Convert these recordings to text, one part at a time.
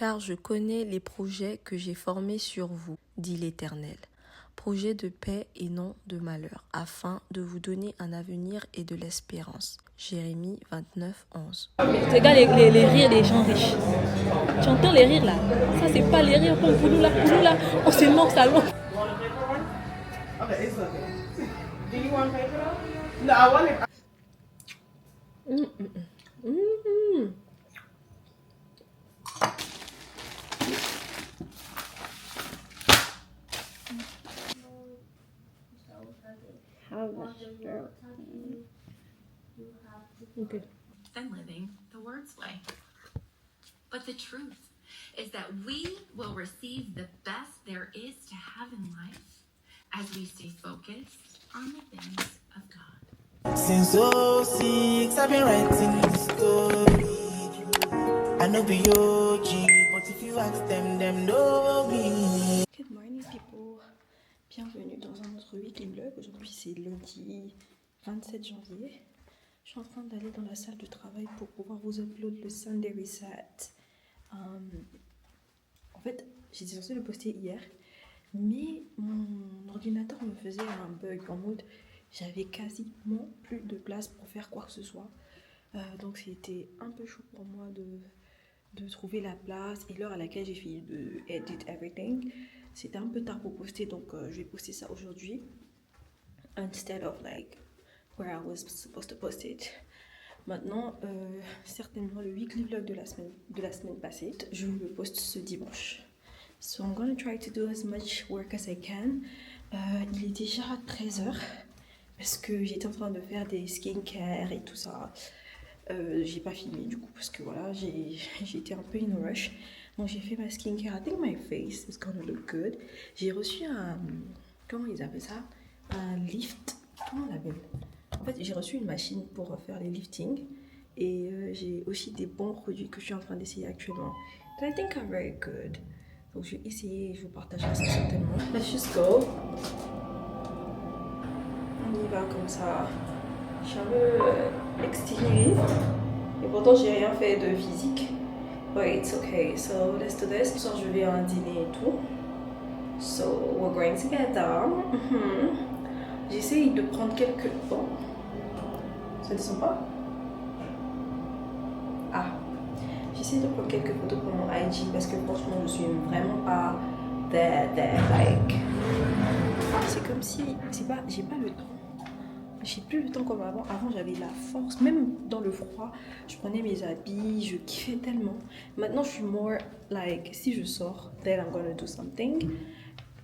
car je connais les projets que j'ai formés sur vous, dit l'Éternel. Projets de paix et non de malheur, afin de vous donner un avenir et de l'espérance. Jérémie 29, 11. Regarde les rires des gens riches. Tu entends les rires là? Ça, c'est pas les rires comme pour nous là. Pour nous là, on se moque ça long. Okay, it's okay. Do you want paper though? No, I want it. Okay. Than living the word's way. But the truth is that we will receive the best there is to have in life as we stay focused on the things of God. Since 06, I've been writing this story. I know be OG, but if you ask them know me. Good morning people. Bienvenue dans un autre weekly vlog. Aujourd'hui c'est lundi 27 janvier. Je suis en train d'aller dans la salle de travail pour pouvoir vous upload le Sunday Reset. En fait, j'étais censée le poster hier, mais mon ordinateur me faisait un bug en mode j'avais quasiment plus de place pour faire quoi que ce soit. Donc c'était un peu chaud pour moi de trouver la place et l'heure à laquelle j'ai fini de edit everything. C'était un peu tard pour poster, donc je vais poster ça aujourd'hui instead of like where I was supposed to post it. Maintenant, certainement le weekly vlog de la semaine passée, je vous le poste ce dimanche. So I'm gonna try to do as much work as I can. Il est déjà 13h parce que j'étais en train de faire des skincare et tout ça. J'ai pas filmé du coup parce que voilà, j'ai été un peu in a rush. Donc j'ai fait ma skincare. I think my face is gonna look good. J'ai reçu un, comment ils appellent ça, un lift. Comment on l'appelle? En fait, j'ai reçu une machine pour faire les liftings et j'ai aussi des bons produits que je suis en train d'essayer actuellement. And I think are very good. Donc je vais essayer et je vous partagerai ça certainement. Let's just go. On y va comme ça. Je suis un peu exténuée et pourtant j'ai rien fait de physique. But it's okay. So let's do this. Ce soir je vais à un dîner et tout. So we're going together. J'essaye de prendre quelques... Oh. Ça descend pas? Ah. J'essaie de prendre quelques photos pour mon IG parce que franchement je suis vraiment pas there like. C'est comme si j'ai pas le temps. J'ai plus le temps comme avant. Avant j'avais la force, même dans le froid, je prenais mes habits, je kiffais tellement. Maintenant je suis more like si je sors, then I'm gonna do something.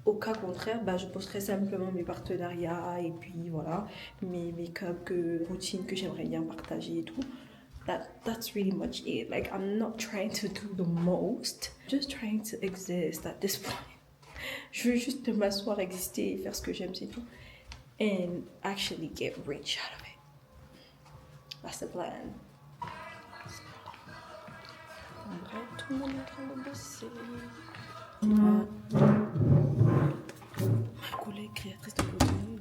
Au cas contraire, bah, je posterai simplement mes partenariats et puis voilà, mes make-up, routines que j'aimerais bien partager et tout. That's really much it. Like, I'm not trying to do the most, just trying to exist at this point. Je veux juste m'asseoir, exister et faire ce que j'aime, c'est tout. And actually get rich out of it. That's the plan. En vrai, tout le monde est en train de bosser. Ma collègue créatrice de contenu,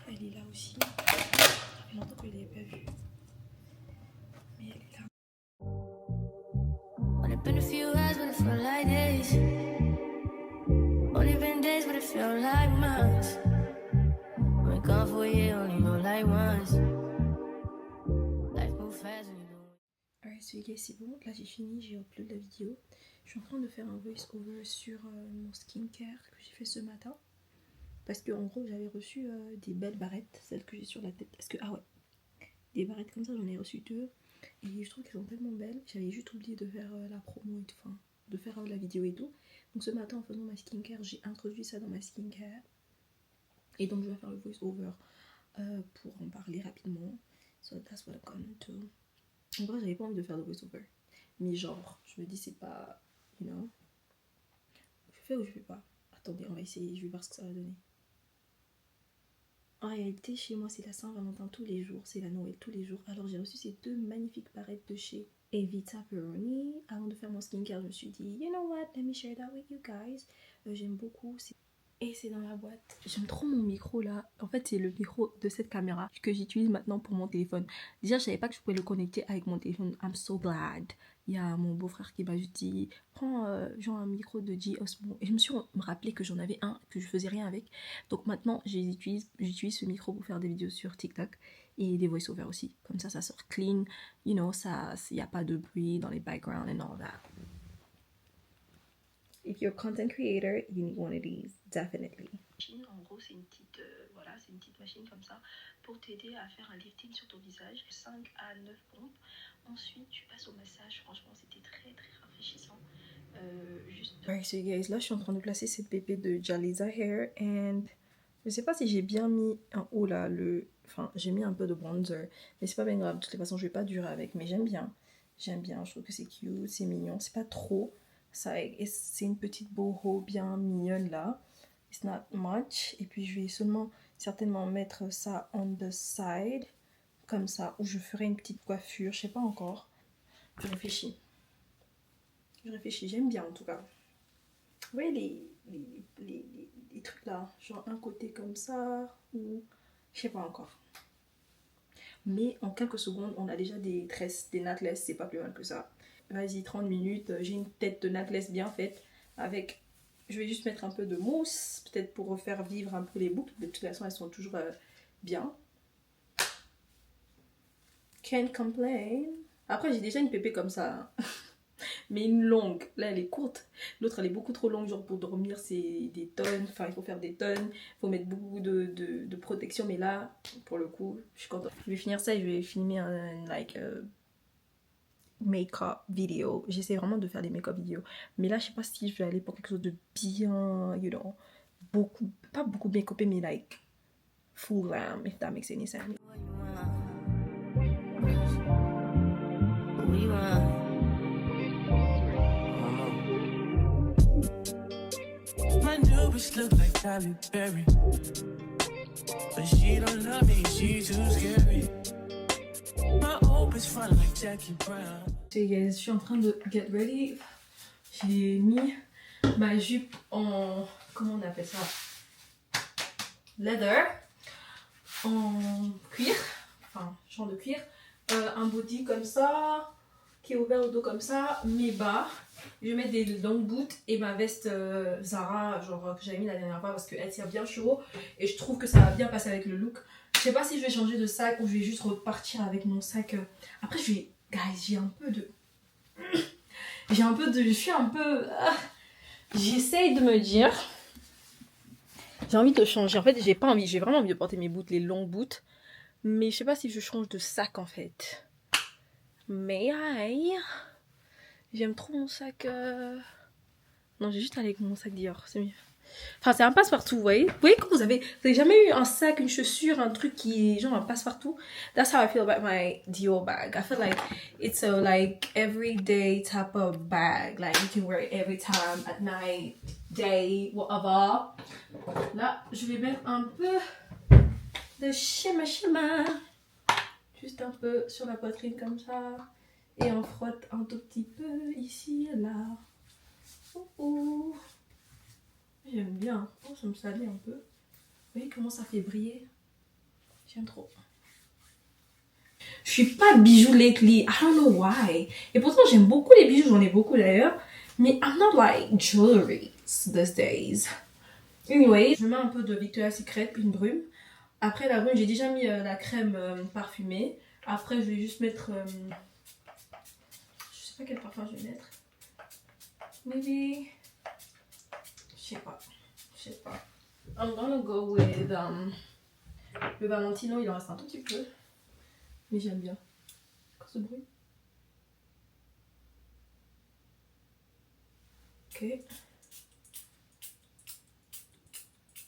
elle est là aussi. Ça fait longtemps que je ne l'avais pas vue. Mais elle est là. Only been a few hours, but it felt like days. Only been days, but it felt like months. Been gone for a year, only know like once. Life moves fast when you do. Alright, so guys, c'est bon. Là, j'ai fini, j'ai uploadé la vidéo. Je suis en train de faire un voice over sur mon skincare que j'ai fait ce matin. Parce que en gros, j'avais reçu des belles barrettes, celles que j'ai sur la tête. Parce que, ah ouais, des barrettes comme ça, j'en ai reçu 2. Et je trouve qu'elles sont tellement belles. J'avais juste oublié de faire la promo et tout, enfin, de faire la vidéo et tout. Donc ce matin, en faisant ma skincare, j'ai introduit ça dans ma skincare. Et donc je vais faire le voice over pour en parler rapidement. So that's what I'm gonna do. En vrai, j'avais pas envie de faire de voice over. Mais genre, je me dis, c'est pas, you know. Je fais ou je fais pas? Attendez, on va essayer, je vais voir ce que ça va donner. En réalité, chez moi, c'est la Saint-Valentin tous les jours, c'est la Noël tous les jours. Alors, j'ai reçu ces 2 magnifiques barrettes de chez Evita Peroni. Avant de faire mon skincare, je me suis dit, you know what, let me share that with you guys. J'aime beaucoup. Et c'est dans la boîte. J'aime trop mon micro là. En fait, c'est le micro de cette caméra que j'utilise maintenant pour mon téléphone. Déjà, je savais pas que je pouvais le connecter avec mon téléphone. I'm so glad il y a mon beau-frère qui m'a juste dit prends genre un micro de J Osmo, et je me suis rappelé que j'en avais un que je faisais rien avec, donc maintenant j'utilise ce micro pour faire des vidéos sur TikTok et des voice-over aussi, comme ça sort clean, you know, ça, il n'y a pas de bruit dans les backgrounds and all that. If you're a content creator, you need one of these, definitely. En gros, c'est une petite, c'est une petite machine comme ça pour t'aider à faire un lifting sur ton visage. 5 à 9 pompes. Ensuite, tu passes au massage. Franchement, c'était très très rafraîchissant. Alright, so guys, là, je suis en train de placer cette pépé de Jalisa Hair. And je sais pas si j'ai bien mis en haut là Enfin, j'ai mis un peu de bronzer. Mais c'est pas bien grave. De toute façon, je vais pas durer avec. Mais j'aime bien. J'aime bien. Je trouve que c'est cute, c'est mignon. C'est pas trop. C'est une petite boho bien mignonne là. It's not much. Et puis je vais seulement certainement mettre ça on the side. Comme ça. Ou je ferai une petite coiffure. Je sais pas encore. Je réfléchis. J'aime bien en tout cas. Vous voyez les trucs là. Genre un côté comme ça. Ou je sais pas encore. Mais en quelques secondes, on a déjà des tresses, des natless. C'est pas plus mal que ça. Vas-y, 30 minutes, j'ai une tête de natless bien faite avec, je vais juste mettre un peu de mousse, peut-être pour refaire vivre un peu les boucles, de toute façon elles sont toujours bien. Can't complain. Après j'ai déjà une pépé comme ça, hein. Mais une longue, là elle est courte, l'autre elle est beaucoup trop longue, genre pour dormir c'est des tonnes, enfin il faut faire des tonnes, il faut mettre beaucoup de protection, mais là pour le coup je suis contente. Je vais finir ça et je vais filmer un make-up vidéo. J'essaie vraiment de faire des make-up vidéos, mais là je sais pas si je vais aller pour quelque chose de bien, you know, pas beaucoup make-upé, mais like full glam, if that makes any sense. My new bitch look like Tyler Perry, but she don't love me, she too scary. My old bitch front like Jackie Brown. So guys, je suis en train de get ready. J'ai mis ma jupe en, comment on appelle ça, leather, en cuir, enfin genre de cuir, un body comme ça qui est ouvert au dos comme ça, mes bas. Je vais mettre des long boots et ma veste Zara, genre que j'avais mis la dernière fois parce qu'elle tire bien chaud et je trouve que ça va bien passer avec le look. Je sais pas si je vais changer de sac ou je vais juste repartir avec mon sac. Après je vais, guys, j'ai un peu de, je suis un peu, j'essaye de me dire, j'ai envie de changer. En fait j'ai pas envie, j'ai vraiment envie de porter mes boots, les longs boots, mais je sais pas si je change de sac en fait. Mais aïe, j'aime trop mon sac. Non, j'ai juste allé avec mon sac Dior, c'est mieux. Enfin, c'est un passe-partout, vous voyez. Vous voyez quand vous avez jamais eu un sac, une chaussure, un truc qui est genre un passe-partout? That's how I feel about my Dior bag. I feel like it's a like everyday type of bag. Like you can wear it every time, at night, day, whatever. Là, je vais mettre un peu de shimmer. Juste un peu sur la poitrine comme ça. Et on frotte un tout petit peu ici et là. J'aime bien. Oh, ça me salit un peu. Vous voyez comment ça fait briller? J'aime trop. Je suis pas bijou lately. I don't know why. Et pourtant j'aime beaucoup les bijoux. J'en ai beaucoup d'ailleurs. Mais I'm not like jewelry these days. Anyway, je mets un peu de Victoria's Secret, une brume. Après la brume, j'ai déjà mis la crème parfumée. Après je vais juste mettre... je sais pas quel parfum je vais mettre. Maybe... Je sais pas. I'm gonna go with le Valentino, il en reste un tout petit peu. Mais j'aime bien. Quoi ce bruit? Ok.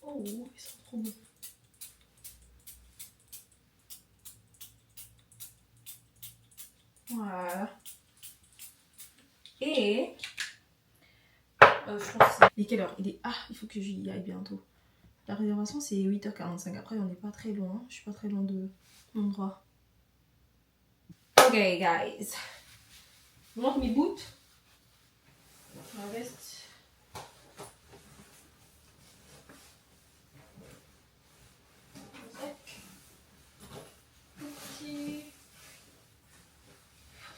Oh, ils sont trop bons. Voilà. Et... je pense que c'est... Il est quelle heure? Il faut que j'y aille bientôt. La réservation c'est 8h45. Après on n'est pas très loin. Je suis pas très loin de l'endroit. Ok guys. Je montre mes boots. Ma veste.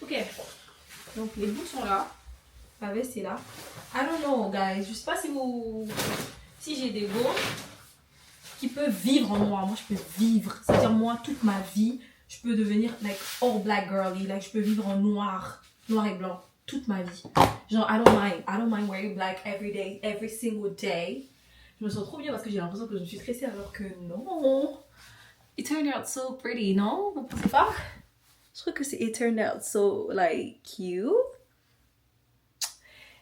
Ok. Donc les bouts sont là. La veste est là. I don't know, guys. Je sais pas si j'ai des goals qui peuvent vivre en moi. Moi, je peux vivre. C'est-à-dire, moi, toute ma vie, je peux devenir like all black girly. Like, je peux vivre en noir et blanc toute ma vie. Genre, I don't mind wearing black every day, every single day. Je me sens trop bien parce que j'ai l'impression que je me suis stressée alors que non. It turned out so pretty, non? Vous pensez pas? Je trouve que it turned out so like cute.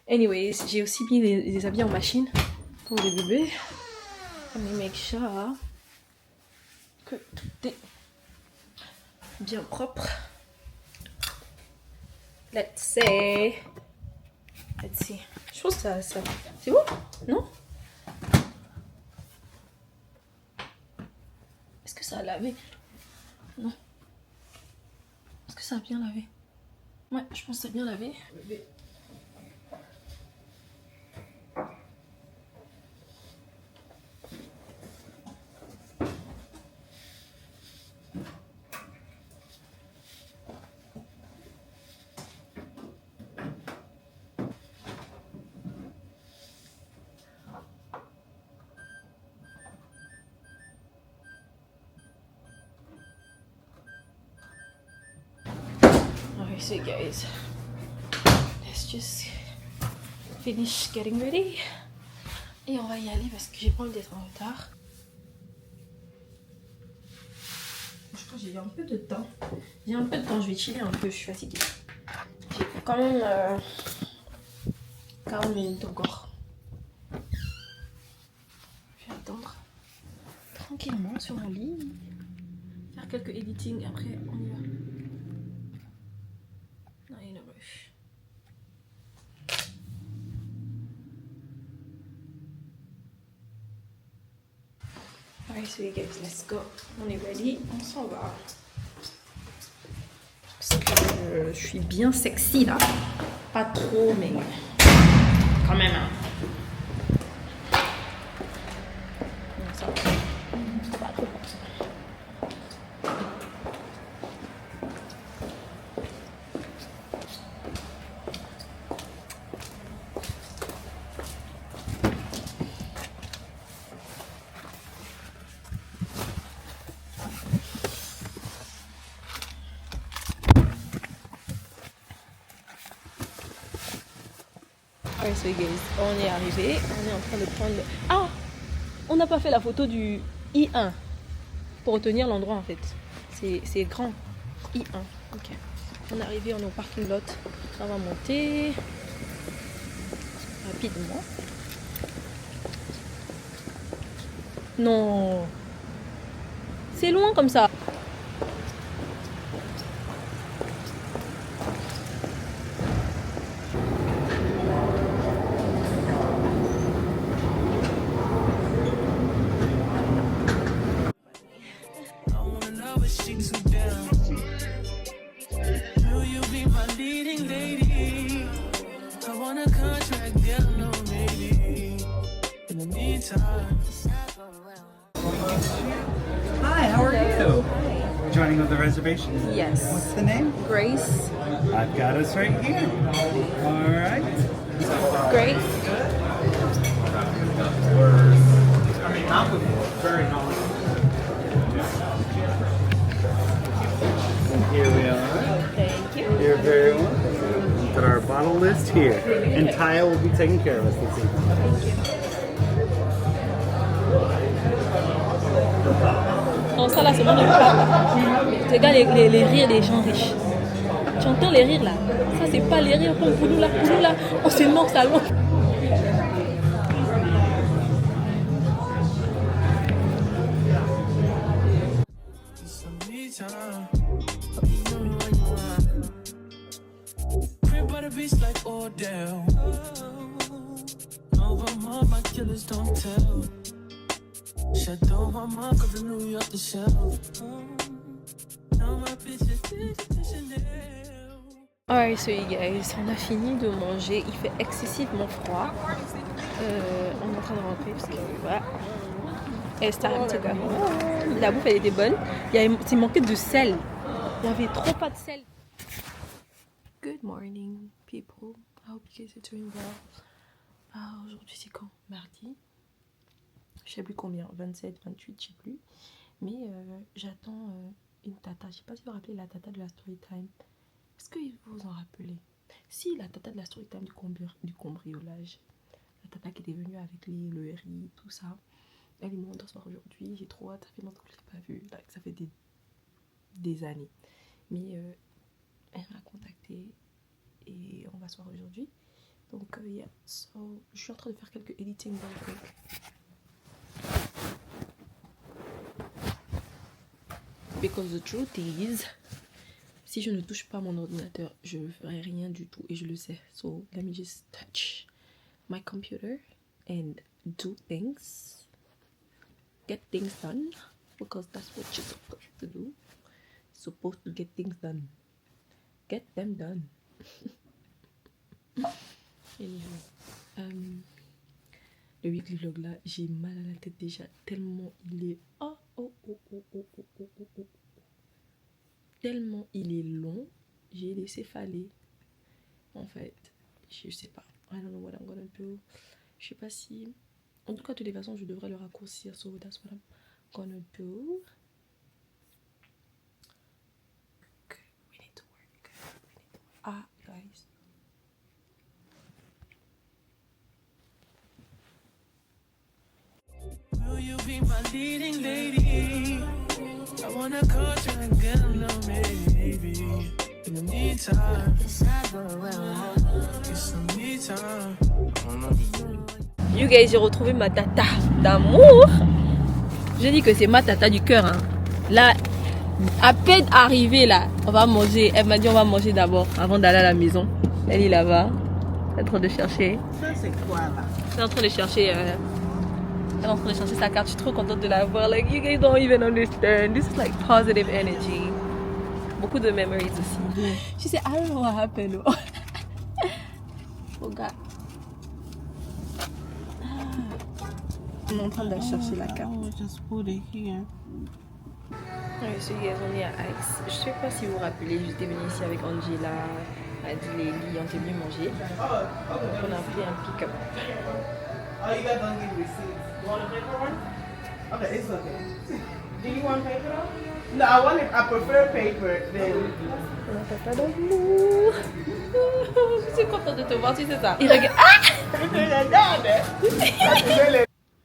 Anyways, j'ai aussi mis les habits en machine pour les bébés. Let me make sure que tout est bien propre. Let's see. Je pense que ça c'est bon, non? Est-ce que ça a lavé? Non. Est-ce que ça a bien lavé? Ouais, je pense que ça a bien lavé. Alright, so guys, let's just finish getting ready. Et on va y aller parce que j'ai pas envie d'être en retard. Je crois que j'ai un peu de temps. Je vais chiller un peu, je suis fatiguée. J'ai quand même 40 minutes encore. Je vais attendre tranquillement sur mon lit. Faire quelques editing, après on y va. Not in a rush. Alright, so you guys, let's go. On est ready, on s'en va. Parce que je suis bien sexy là. Pas trop, mais quand même. Hein. Ça va. Pas trop comme ça. Alright, so guys, on est arrivé, on est en train de prendre le... Ah, on n'a pas fait la photo du I1 pour retenir l'endroit en fait. C'est grand. I1. Ok. On est arrivé, on est au parking lot. On va monter rapidement. Non. C'est loin comme ça. Hi, how are you? Joining with the reservation? Yes. What's the name? Grace. I've got us right here. All right. Grace. Very nice. Here we are. Thank you. You're very welcome. Put our bottle list here. And Taya will be taking care of us this evening. Thank you. Non, ça là, c'est bon, je regarde les rires des gens riches. Tu entends les rires là? Ça, c'est pas les rires comme pour nous là. On se mord ça long. Alright, so you guys, on a fini de manger. Il fait excessivement froid. On est en train de rentrer parce que voilà. It's time to go home. La bouffe elle était bonne. Il manquait de sel. Il y avait trop pas de sel. Good morning, people. I hope you guys are doing well. Aujourd'hui, c'est quand? Mardi. Je sais plus combien, 27, 28, je sais plus. Mais j'attends une tata. Je sais pas si vous vous rappelez la tata de la story time. Est-ce que vous vous en rappelez? Si, la tata de la story time du cambriolage. La tata qui était venue avec le riz, tout ça. Elle est montée ce soir aujourd'hui. J'ai trop hâte. Ça fait longtemps que je l'ai pas vue. Like, ça fait des années. Mais elle m'a contacté et on va se voir aujourd'hui. Donc, yeah. So, je suis en train de faire quelques editing very quick. Because the truth is, si je ne touche pas mon ordinateur, je ne ferai rien du tout et je le sais. So, let me just touch my computer and do things. Get things done. Because that's what you're supposed to do. You're supposed to get things done. Get them done. Anyway, le weekly vlog là, j'ai mal à la tête déjà tellement il est tellement il est long. J'ai laissé faller. En fait, je sais pas. I don't know what I'm gonna do. Je sais pas si. En tout cas, de toutes les façons, je devrais le raccourcir. So that's what I'm gonna do. Okay, we need to work. Ah, guys. Will you be my leading lady? I wanna go try and get a little maybe. In the meantime, get some me time. You guys, j'ai retrouvé ma tata d'amour. Je dis que c'est ma tata du cœur. Hein. Là, à peine arrivée là, on va manger. Elle m'a dit on va manger d'abord avant d'aller à la maison. Elle est là-bas. Elle est en train de chercher. Ça, c'est quoi là? Elle est en train de chercher. Elle est en train de chercher sa carte. Je suis trop contente de la voir. Like, you guys don't even understand. This is like positive energy. Beaucoup de memories aussi. She said, I don't know what happened. Forgot. On est en train de chercher la carte. Oh, just put it here. Oui, so guys, on est à Aix. Je sais pas si vous vous rappelez, j'étais venue ici avec Angela, Adley, on était venu manger. Donc on a pris un pick-up. Oh, you guys don't give receipts. You want a paper one? Okay, it's okay. Do you want paper though? No, I prefer paper than. Papa d'amour. Je suis contente de te voir, tu sais ça. Il regarde.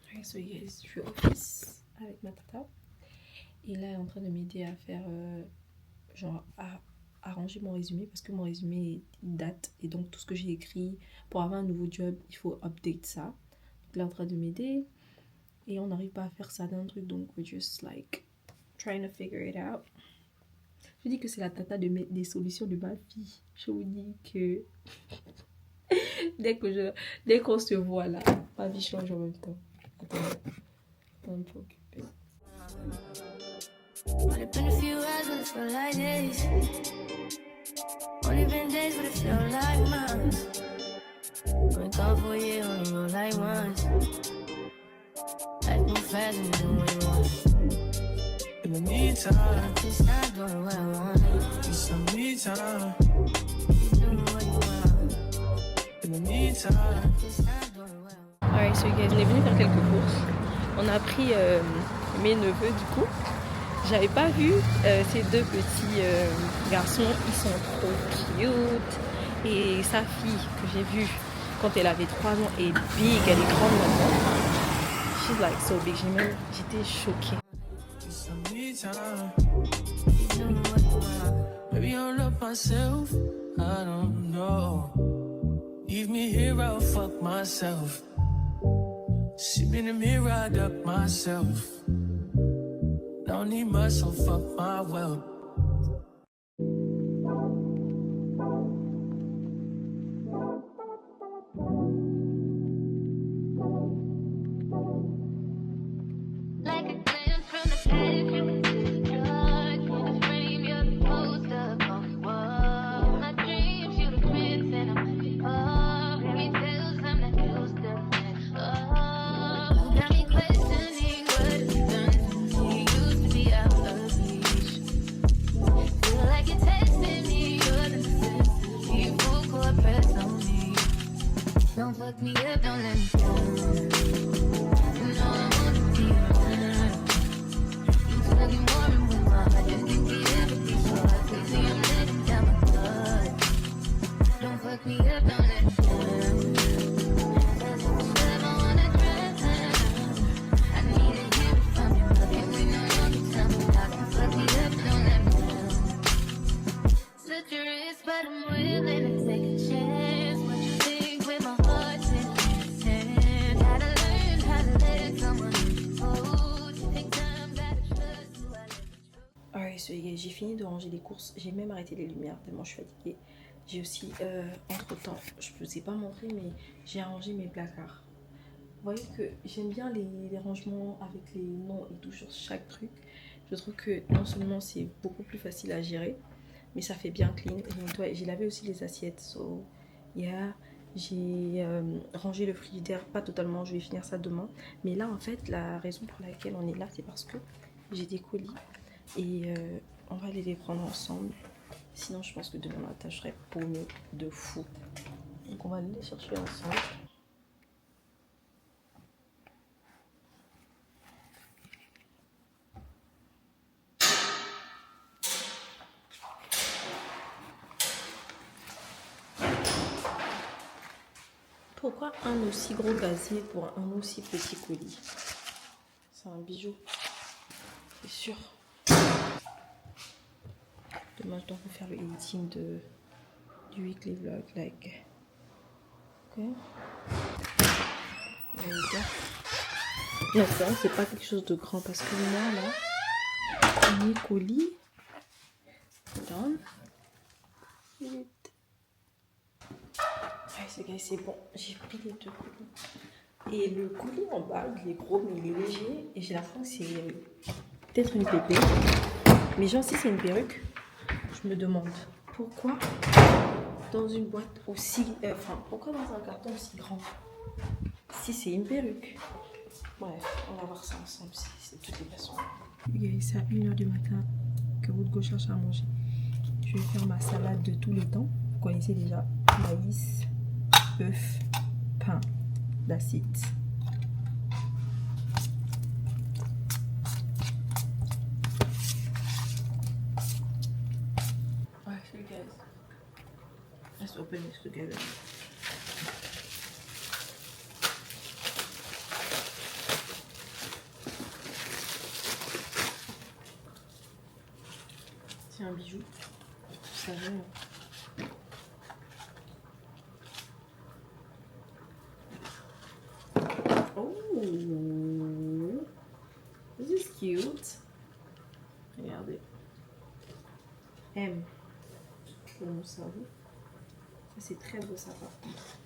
Ok, so guys, je suis au office avec ma tata. Et là, elle est en train de m'aider à faire, genre, à arranger mon résumé parce que mon résumé date. Et donc, tout ce que j'ai écrit pour avoir un nouveau job, il faut update ça. Donc, là, elle est en train de m'aider. Et on n'arrive pas à faire ça d'un truc. Donc, we're just like trying to figure it out. Je dis que c'est la tata des solutions de ma fille. Je vous dis que dès qu'on se voit là, ma vie change en même temps. Attendez, on est occupé. Only been a few hours, but it feel like days. Only been days, but it feel like months. Been gone for a year, only know like once. Life move fast and you do what you want. In the meantime, It's not doing what I want. get some me time. It's doing what you want. In the meantime, It's not doing what I want. Alright, so guys, on est venu faire quelques courses. On a pris mes neveux du coup. J'avais pas vu ces deux petits garçons, ils sont trop cute. Et sa fille que j'ai vue quand elle avait 3 ans est big, elle est grande maintenant. She's like so big, j'étais choquée. get some me time. It's doing what you want. Maybe I'll love myself. I don't know. Leave me here, I'll fuck myself. See me in the mirror, I duck myself. Don't need much, so fuck my wealth. Like a glance from the past, you can see the dark. In the frame, you're the poster on the wall. My dreams, you're the prince and I'm the bar. Fairy tales, I'm not used to it. Oh, you got me questioning what you've done. You used to be out of reach. up, don't let me down. You know I wanna be around. You talking warm with my heart, just think it ever be so hard. Please see I'm letting down my guard. Don't fuck me up, don't let me down. Cause if you ever wanna drown, I need to hear it from you. Can we know all the time? Don't fuck me up, don't let me down. Such a risk, but I'm willing to take a chance. What you think with my heart in your hand? Gotta learn how to let someone hold you. Take time, gotta trust who I let you trust. Alright, so les gars, j'ai fini de ranger les courses. J'ai même arrêté les lumières tellement je suis fatiguée. J'ai aussi, entre temps, je ne vous ai pas montré, mais j'ai arrangé mes placards. Vous voyez que j'aime bien les rangements avec les noms et tout sur chaque truc. Je trouve que non seulement c'est beaucoup plus facile à gérer, mais ça fait bien clean. J'ai lavé aussi les assiettes. So, yeah. J'ai rangé le frigidaire, pas totalement, je vais finir ça demain. Mais là, en fait, la raison pour laquelle on est là, c'est parce que j'ai des colis. Et on va aller les prendre ensemble. Sinon, je pense que demain matin, je serai paumée de fou. Donc, on va aller les chercher ensemble. Pourquoi un aussi gros gazier pour un aussi petit colis? C'est un bijou, c'est sûr. Demain, je dois vous faire le editing du weekly vlog, like. Ok. Bien sûr, c'est pas quelque chose de grand parce que moi, là, mes colis. Down. C'est bon, j'ai pris les deux colis. Et le colis en bas, il est gros, mais il est léger. Et j'ai l'impression que c'est peut-être une pépé. Mais genre, si c'est une perruque, je me demande pourquoi dans une boîte aussi. Pourquoi dans un carton aussi grand? Si c'est une perruque. Bref, on va voir ça ensemble. C'est de toutes les façons. C'est à 1h du matin que Woodgo cherche à manger. Je vais faire ma salade de tous les temps. Vous connaissez déjà: maïs, œuf, pain, d'acide. Alright, so guys, let's open this together. C'est un bijou, vous savez. Oh, this is cute. Regardez. M pour mon cerveau. Ça, c'est très beau, ça, par contre.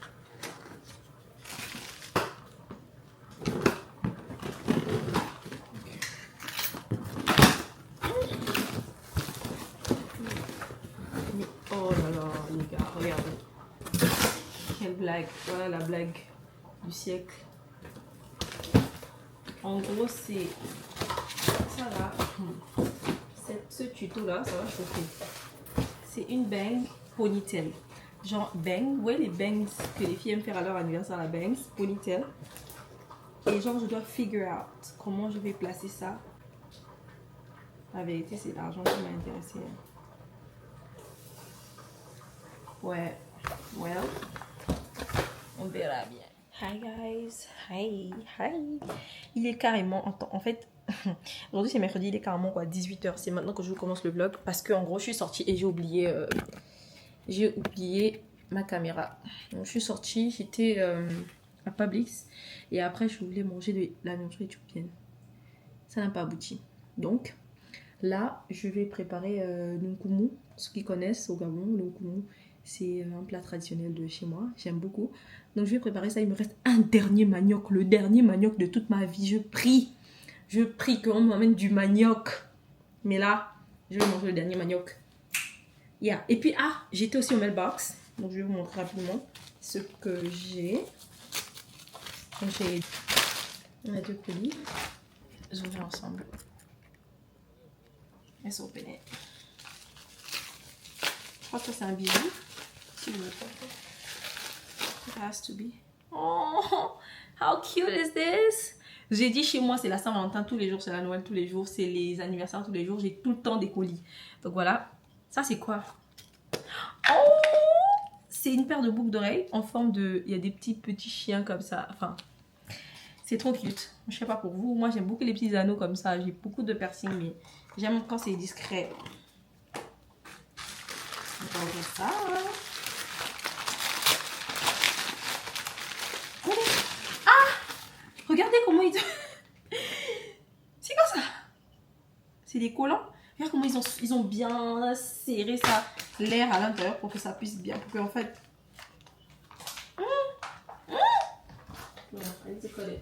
Mais, oh là là, les gars, regardez. Quelle blague. Voilà la blague du siècle. En gros, c'est ça là. Ce tuto là, ça va chauffer. C'est une bang ponytail. Genre bang, vous voyez les bangs que les filles aiment faire à leur anniversaire, la bangs ponytail. Et genre, je dois figure out comment je vais placer ça. La vérité, c'est l'argent qui m'a intéressé. Ouais, well, on verra bien. Hi guys, hi. Il est carrément, en fait, aujourd'hui c'est mercredi, il est carrément quoi, 18h. C'est maintenant que je commence le vlog parce que en gros je suis sortie et j'ai oublié ma caméra. Donc je suis sortie, j'étais à Publix et après je voulais manger de la nourriture éthiopienne. Ça n'a pas abouti. Donc là je vais préparer Nkumu. Ceux qui connaissent au Gabon, Nkumu, c'est un plat traditionnel de chez moi, j'aime beaucoup. Donc je vais préparer ça, il me reste un dernier manioc, le dernier manioc de toute ma vie. Je prie qu'on m'amène du manioc. Mais là, je vais manger le dernier manioc. Yeah. Et puis, j'étais aussi au mailbox. Donc je vais vous montrer rapidement ce que j'ai. Donc on a 2 colis. Les ouvrir ensemble. Let's open it. Je crois que c'est un bijou. Si vous voulez pas. It has to be. Oh, how cute is this? J'ai dit chez moi, c'est la Saint-Valentin tous les jours, c'est la Noël tous les jours, c'est les anniversaires tous les jours. J'ai tout le temps des colis. Donc voilà. Ça, c'est quoi? Oh! C'est une paire de boucles d'oreilles en forme de... Il y a des petits chiens comme ça. Enfin, c'est trop cute. Je sais pas pour vous. Moi, j'aime beaucoup les petits anneaux comme ça. J'ai beaucoup de piercings, mais j'aime quand c'est discret. On va ouvrir ça. Regardez comment ils... C'est quoi ça? C'est des collants. Regarde comment ils ont bien serré ça, l'air à l'intérieur pour que ça puisse bien... Pour que en fait... Voilà, allez se coller.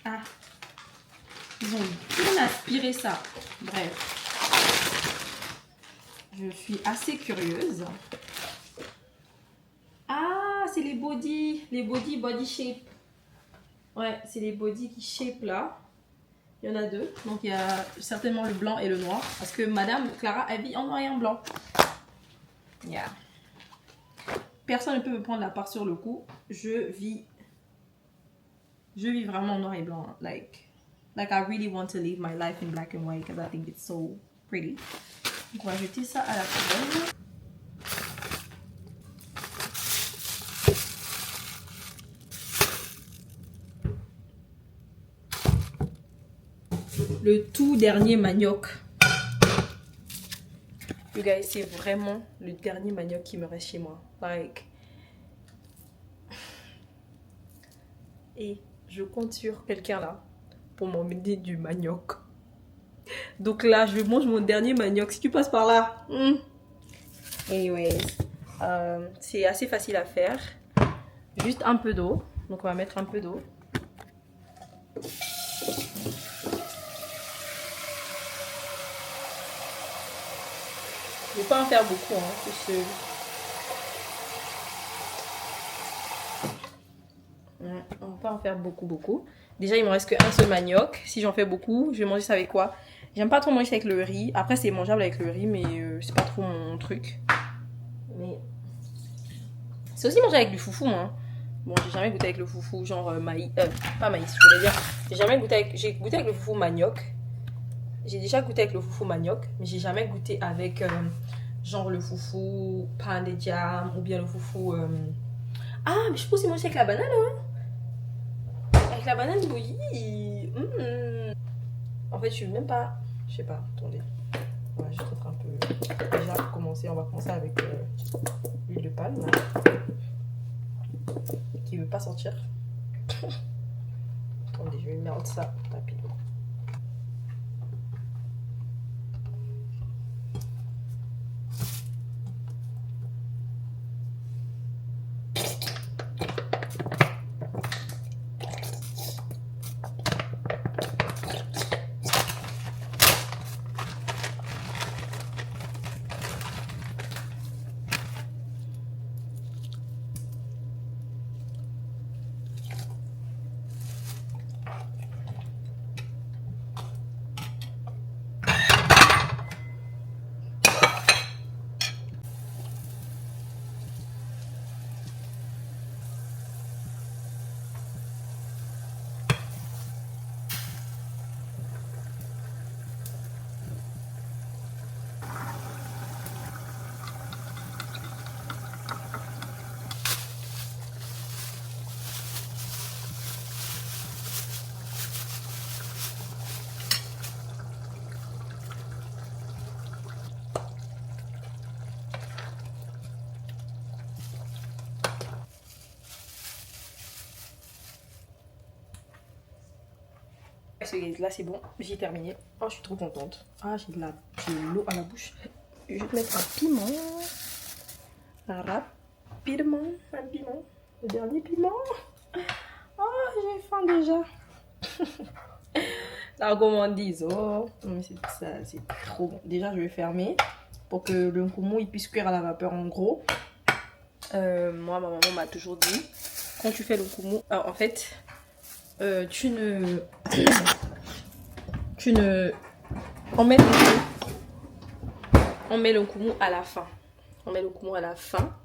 Ah. Ils ont bien aspiré ça. Bref. Je suis assez curieuse. Ah, c'est les body shape. Ouais, c'est les body qui shape là. Il y en a deux. Donc il y a certainement le blanc et le noir. Parce que Madame Clara habille en noir et en blanc. Yeah. Personne ne peut me prendre la part sur le coup. Je vis vraiment en noir et blanc. Like I really want to live my life in black and white because I think it's so pretty. Donc on va jeter ça à la poubelle. Le tout dernier manioc. You guys, c'est vraiment le dernier manioc qui me reste chez moi. Like. Et je compte sur quelqu'un là pour m'emmener du manioc. Donc là, je mange mon dernier manioc. Si tu passes par là. Anyways. C'est assez facile à faire. Juste un peu d'eau. Donc on va mettre un peu d'eau. Je ne vais pas en faire beaucoup. Hein, on va pas en faire beaucoup. Déjà, il me reste qu'un seul manioc. Si j'en fais beaucoup, je vais manger ça avec quoi? J'aime pas trop manger ça avec le riz. Après, c'est mangeable avec le riz, mais c'est pas trop mon truc. Mais c'est aussi manger avec du foufou, moi. Bon, j'ai jamais goûté avec le foufou, genre maïs. Pas maïs, je voulais dire. J'ai goûté avec le foufou manioc. J'ai déjà goûté avec le foufou manioc, mais j'ai jamais goûté avec genre le foufou pain de jam ou bien le foufou. Ah, mais je peux aussi manger avec la banane, hein? Avec la banane bouillie. En fait, je suis même pas. Je sais pas, attendez. On va juste mettre un peu. Déjà, pour commencer, on va commencer avec l'huile de palme. Qui veut pas sortir. Attendez, je vais mettre ça rapidement. Là c'est bon, j'ai terminé. Oh, je suis trop contente. Ah, j'ai l'eau à la bouche. Je vais te mettre un piment. Rapidement, un piment. Le dernier piment. Oh, j'ai faim déjà. La gourmandise. Oh, c'est trop bon. Déjà, je vais fermer pour que le nkumu il puisse cuire à la vapeur en gros. Moi, ma maman m'a toujours dit, quand tu fais le nkumu, en fait, tu ne emmènes le feu. on met le kumu à la fin. On met le kumu à la fin.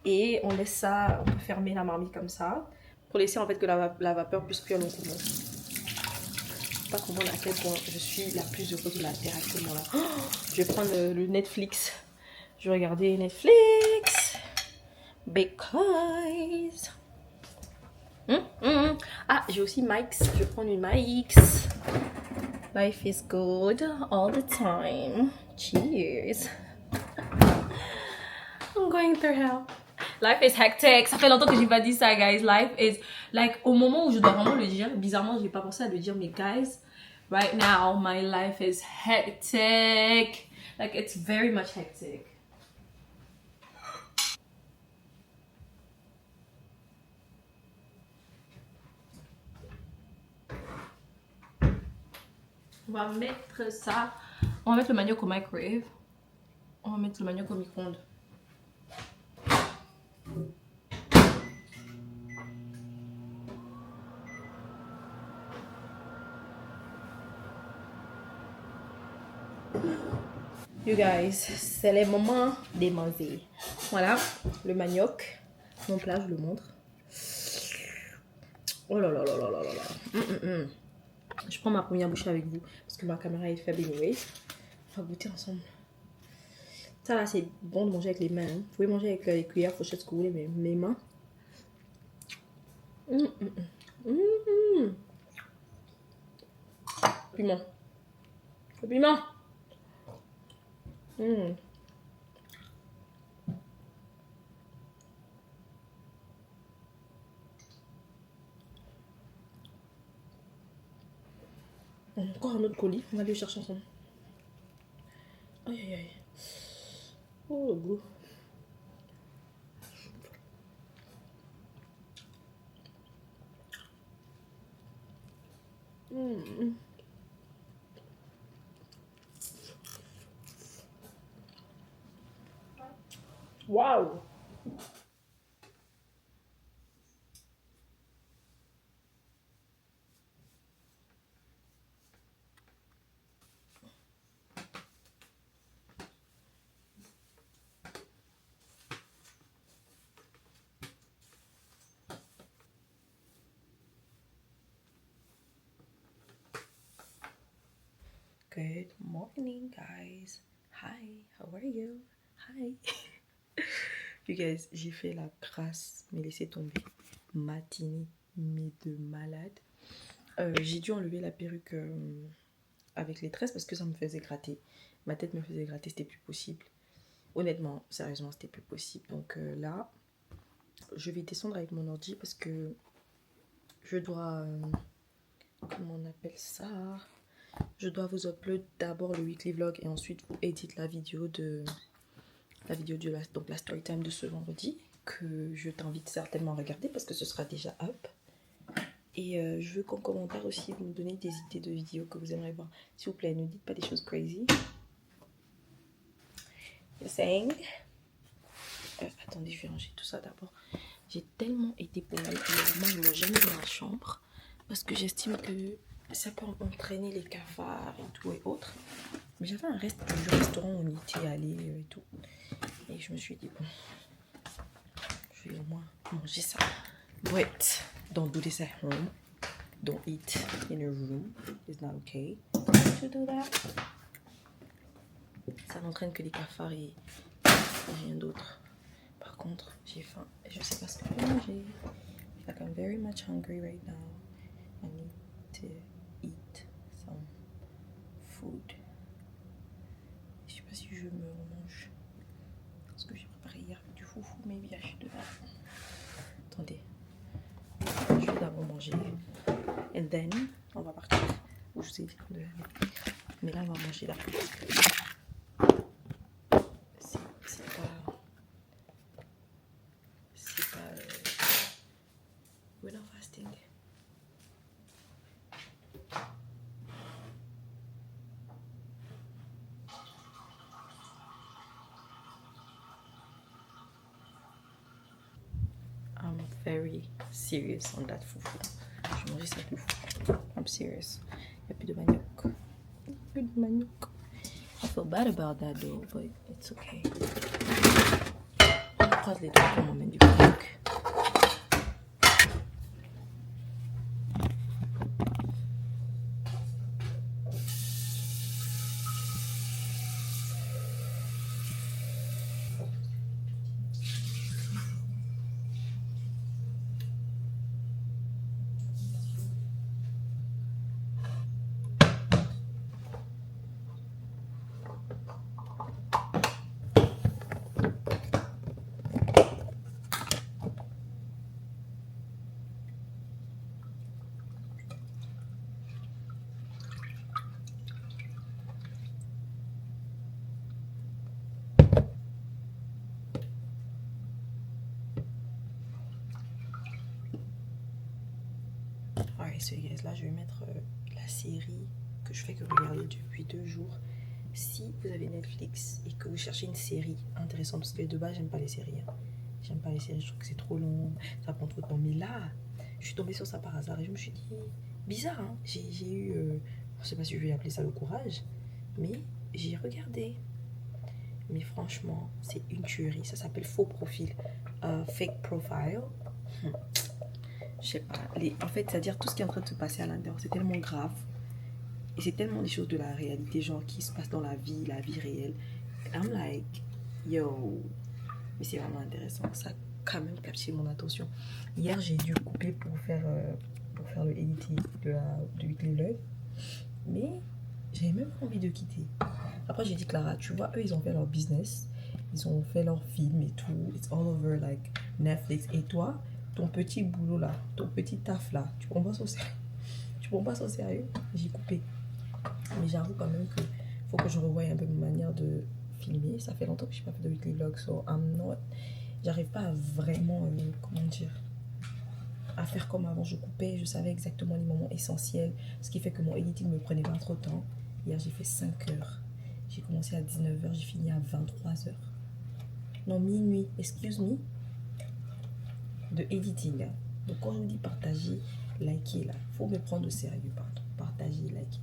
Et on laisse ça, on peut fermer la marmite comme ça. Pour laisser en fait que la vapeur puisse cuire le kumu. Je peux pas comprendre à quel point je suis la plus heureuse de la terre actuellement là. Oh, je vais prendre le Netflix. Je vais regarder Netflix. Because... Ah, j'ai aussi Mike's. Je vais prendre une Mike's. Life is good all the time. Cheers. I'm going through hell. Life is hectic. Ça fait longtemps que j'ai pas dit ça, guys. Life is like au moment où je dois vraiment le dire. Bizarrement, j'ai pas pensé à le dire, mais guys, right now my life is hectic. Like it's very much hectic. On va mettre ça. On va mettre le manioc au microwave. On va mettre le manioc au micro-ondes. You guys, c'est le moment de manger. Voilà, le manioc. Mon plat, je le montre. Oh là là là là là là là. Je prends ma première bouchée avec vous parce que ma caméra est faible anyway. On va goûter ensemble. Ça là, c'est bon de manger avec les mains. Hein. Vous pouvez manger avec les cuillères, fourchettes, ce que vous voulez, mais mes mains. Piment. Le piment. Encore un autre colis, on va aller le chercher ensemble. Aïe aïe aïe. Oh le goût. Wow. Good morning, guys. Hi, how are you? Hi. You guys, j'ai fait la grâce, mais laissez tomber. Matinée, mais de malade. J'ai dû enlever la perruque avec les tresses parce que ça me faisait gratter. Ma tête me faisait gratter, c'était plus possible. Honnêtement, sérieusement, c'était plus possible. Donc là, je vais descendre avec mon ordi parce que je dois... comment on appelle ça? Je dois vous upload d'abord le weekly vlog et ensuite vous edit la vidéo de donc la story time de ce vendredi que je t'invite certainement à regarder parce que ce sera déjà up. Et je veux qu'en commentaire aussi vous me donnez des idées de vidéos que vous aimeriez voir. S'il vous plaît, ne dites pas des choses crazy. You're saying? Attendez, je vais ranger tout ça d'abord. J'ai tellement été paumée. Moi, je ne mange jamais dans la chambre parce que j'estime que ça peut entraîner les cafards et tout et autres. Mais j'avais un reste du restaurant où on était allé et tout. Et je me suis dit, bon, je vais au moins manger ça. But don't do this at home. Don't eat in a room. It's not okay to do that. Ça n'entraîne que les cafards et rien d'autre. Par contre, j'ai faim et je sais pas ce que je vais manger. Like I'm very much hungry right now. I need to eat some food. Je sais pas si je me remange ce que j'ai préparé hier avec du foufou, maybe I should do that. Attendez, je vais d'abord manger and then on va partir où je vous ai dit de aller. Mais là on va manger là. C'est pas we're not fasting. I'm very serious on that foufou. Je vais manger ça foufou. I'm serious. Il n'y a plus de manioc. Il n'y a plus de manioc. Il feel bad about that though, but it's okay. On croise les doigts pour le moment du truc. Alright, so guys, là je vais mettre la série que je fais que regarder depuis 2 jours. Si vous avez Netflix et que vous cherchez une série intéressante, parce que de base j'aime pas les séries, hein. J'aime pas les séries, je trouve que c'est trop long, ça prend trop de temps. Mais là, je suis tombée sur ça par hasard et je me suis dit, bizarre, hein. J'ai eu, je sais pas si je vais appeler ça le courage, mais j'ai regardé. Mais franchement, c'est une tuerie. Ça s'appelle Faux Profil, Fake Profile. Je sais pas. En fait, c'est-à-dire tout ce qui est en train de se passer à l'intérieur, c'est tellement grave. Et c'est tellement des choses de la réalité, genre qui se passent dans la vie réelle. I'm like, yo. Mais c'est vraiment intéressant. Ça a quand même capté mon attention. Hier, j'ai dû couper pour faire le editing de Weekly Vlog. Mais j'avais même pas envie de quitter. Après, j'ai dit, Clara, tu vois, eux, ils ont fait leur business. Ils ont fait leur film et tout. It's all over like Netflix. Et toi, ton petit boulot là, ton petit taf là, tu prends pas ça au sérieux. Tu prends pas ça au sérieux. J'ai coupé. Mais j'avoue quand même que faut que je revoie un peu ma manière de filmer. Ça fait longtemps que je n'ai pas fait de weekly vlog, so j'arrive pas à vraiment, comment dire, à faire comme avant. Je coupais, je savais exactement les moments essentiels, ce qui fait que mon editing me prenait pas trop de temps. Hier j'ai fait 5 heures. J'ai commencé à 19h, j'ai fini à 23h. Non, minuit, excuse me. De editing. Hein. Donc quand je vous dis partager, liker là, faut me prendre au sérieux, pardon. Partager, liker.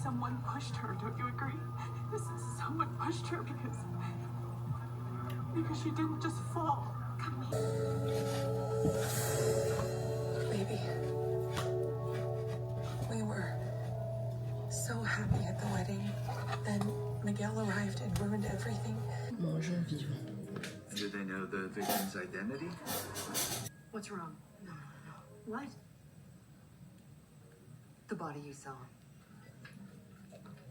Someone pushed her, don't you agree? Someone pushed her because she didn't just fall. Come here. Baby, we were so happy at the wedding. Then Miguel arrived and ruined everything. Mangeons vivant. And did they know the victim's identity? What's wrong? No. What? The body you saw.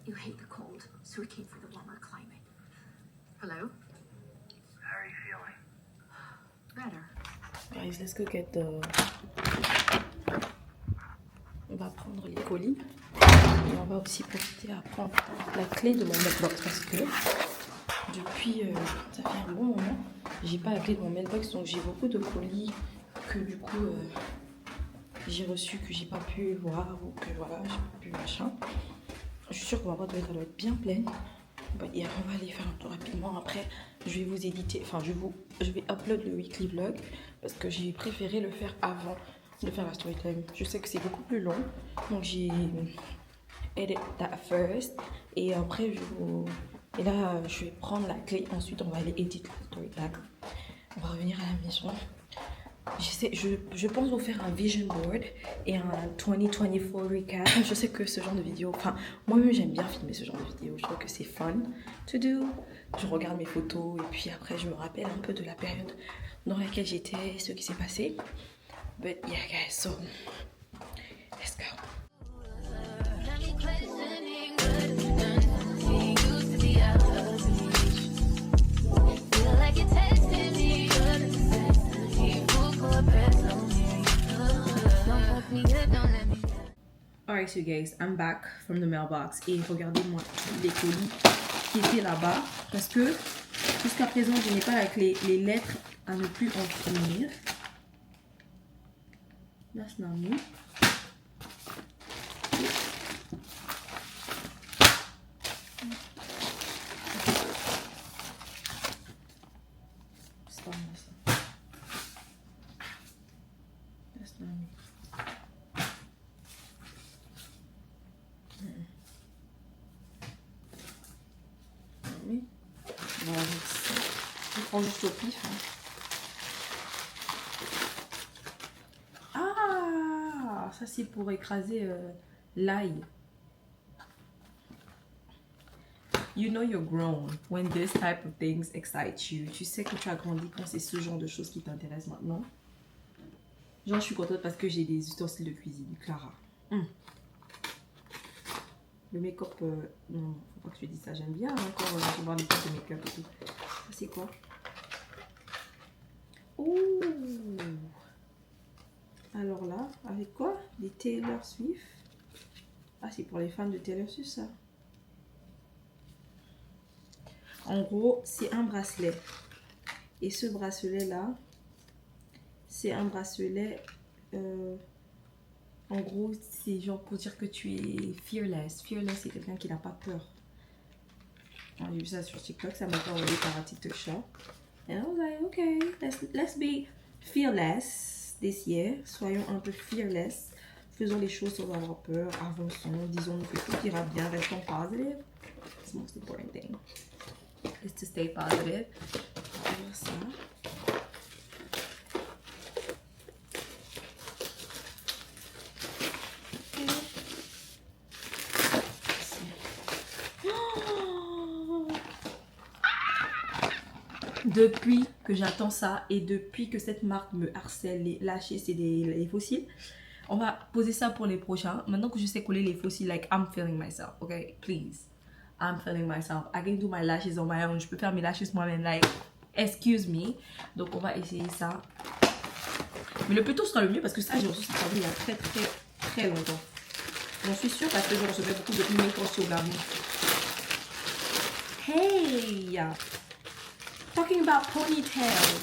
You hate the cold, so we came for the warmer climate. Hello? How are you feeling? Better. Guys, let's go get the... On va prendre les colis. Et on va aussi profiter à prendre la clé de mon mailbox parce que depuis, ça fait un bon moment, j'ai pas la clé de mon mailbox, donc j'ai beaucoup de colis que du coup j'ai reçu que j'ai pas pu voir ou que voilà, j'ai pas pu machin. Je suis sûre que ma boîte doit être bien pleine. Et on va aller faire un tour rapidement. Après, je vais vous éditer, enfin je vais upload le weekly vlog parce que j'ai préféré le faire avant de faire la story time. Je sais que c'est beaucoup plus long, donc j'ai edit that first et après et là je vais prendre la clé. Ensuite on va aller éditer la story time. On va revenir à la maison. Je pense vous faire un vision board et un 2024 recap. Je sais que ce genre de vidéo, enfin moi-même j'aime bien filmer ce genre de vidéo. Je trouve que c'est fun to do. Je regarde mes photos et puis après je me rappelle un peu de la période dans laquelle j'étais, ce qui s'est passé. But yeah guys, so let's go. Alright, so guys, I'm back from the mailbox et regardez-moi les colis qui étaient là-bas parce que jusqu'à présent je n'ai pas la clé. Les lettres à ne plus ouvrir. That's not me. C'est pas moi ça. That's not me. Oui. Bon, je prends juste au pif. Hein. Ah, ça c'est pour écraser l'ail. You know you're grown when this type of things excite you. Tu sais que tu as grandi quand c'est ce genre de choses qui t'intéressent maintenant. Genre, je suis contente parce que j'ai des ustensiles de cuisine. Clara. Le make-up, non, faut pas que je dise ça. J'aime bien encore recevoir des trucs de make-up et tout. Ça, c'est quoi? Ouh! Alors là, avec quoi? Des Taylor Swift. Ah, c'est pour les fans de Taylor Swift, ça. En gros, c'est un bracelet. Et ce bracelet-là, c'est un bracelet... en gros, c'est genre pour dire que tu es fearless. Fearless, c'est quelqu'un qui n'a pas peur. J'ai vu ça sur TikTok, ça m'a été envoyé par un TikTok shop. And I was like, okay, let's be fearless this year. Soyons un peu fearless. Faisons les choses sans avoir peur. Avançons. Disons-nous que tout ira bien. Restons positive. It's the most important thing. Is to stay positive. On va voir ça. Depuis que j'attends ça et depuis que cette marque me harcèle, les lâchers, c'est les fossiles. On va poser ça pour les prochains. Maintenant que je sais coller les fossiles, like I'm feeling myself, okay? Please. I'm feeling myself. I can do my lashes on my own. Je peux faire mes lashes moi-même, like, excuse me. Donc on va essayer ça. Mais le plus tôt sera le mieux parce que ça, j'ai reçu ça il y a très longtemps. J'en suis sûre parce que je recevais beaucoup de emails quand sur Garnier. Hey! Talking about ponytails.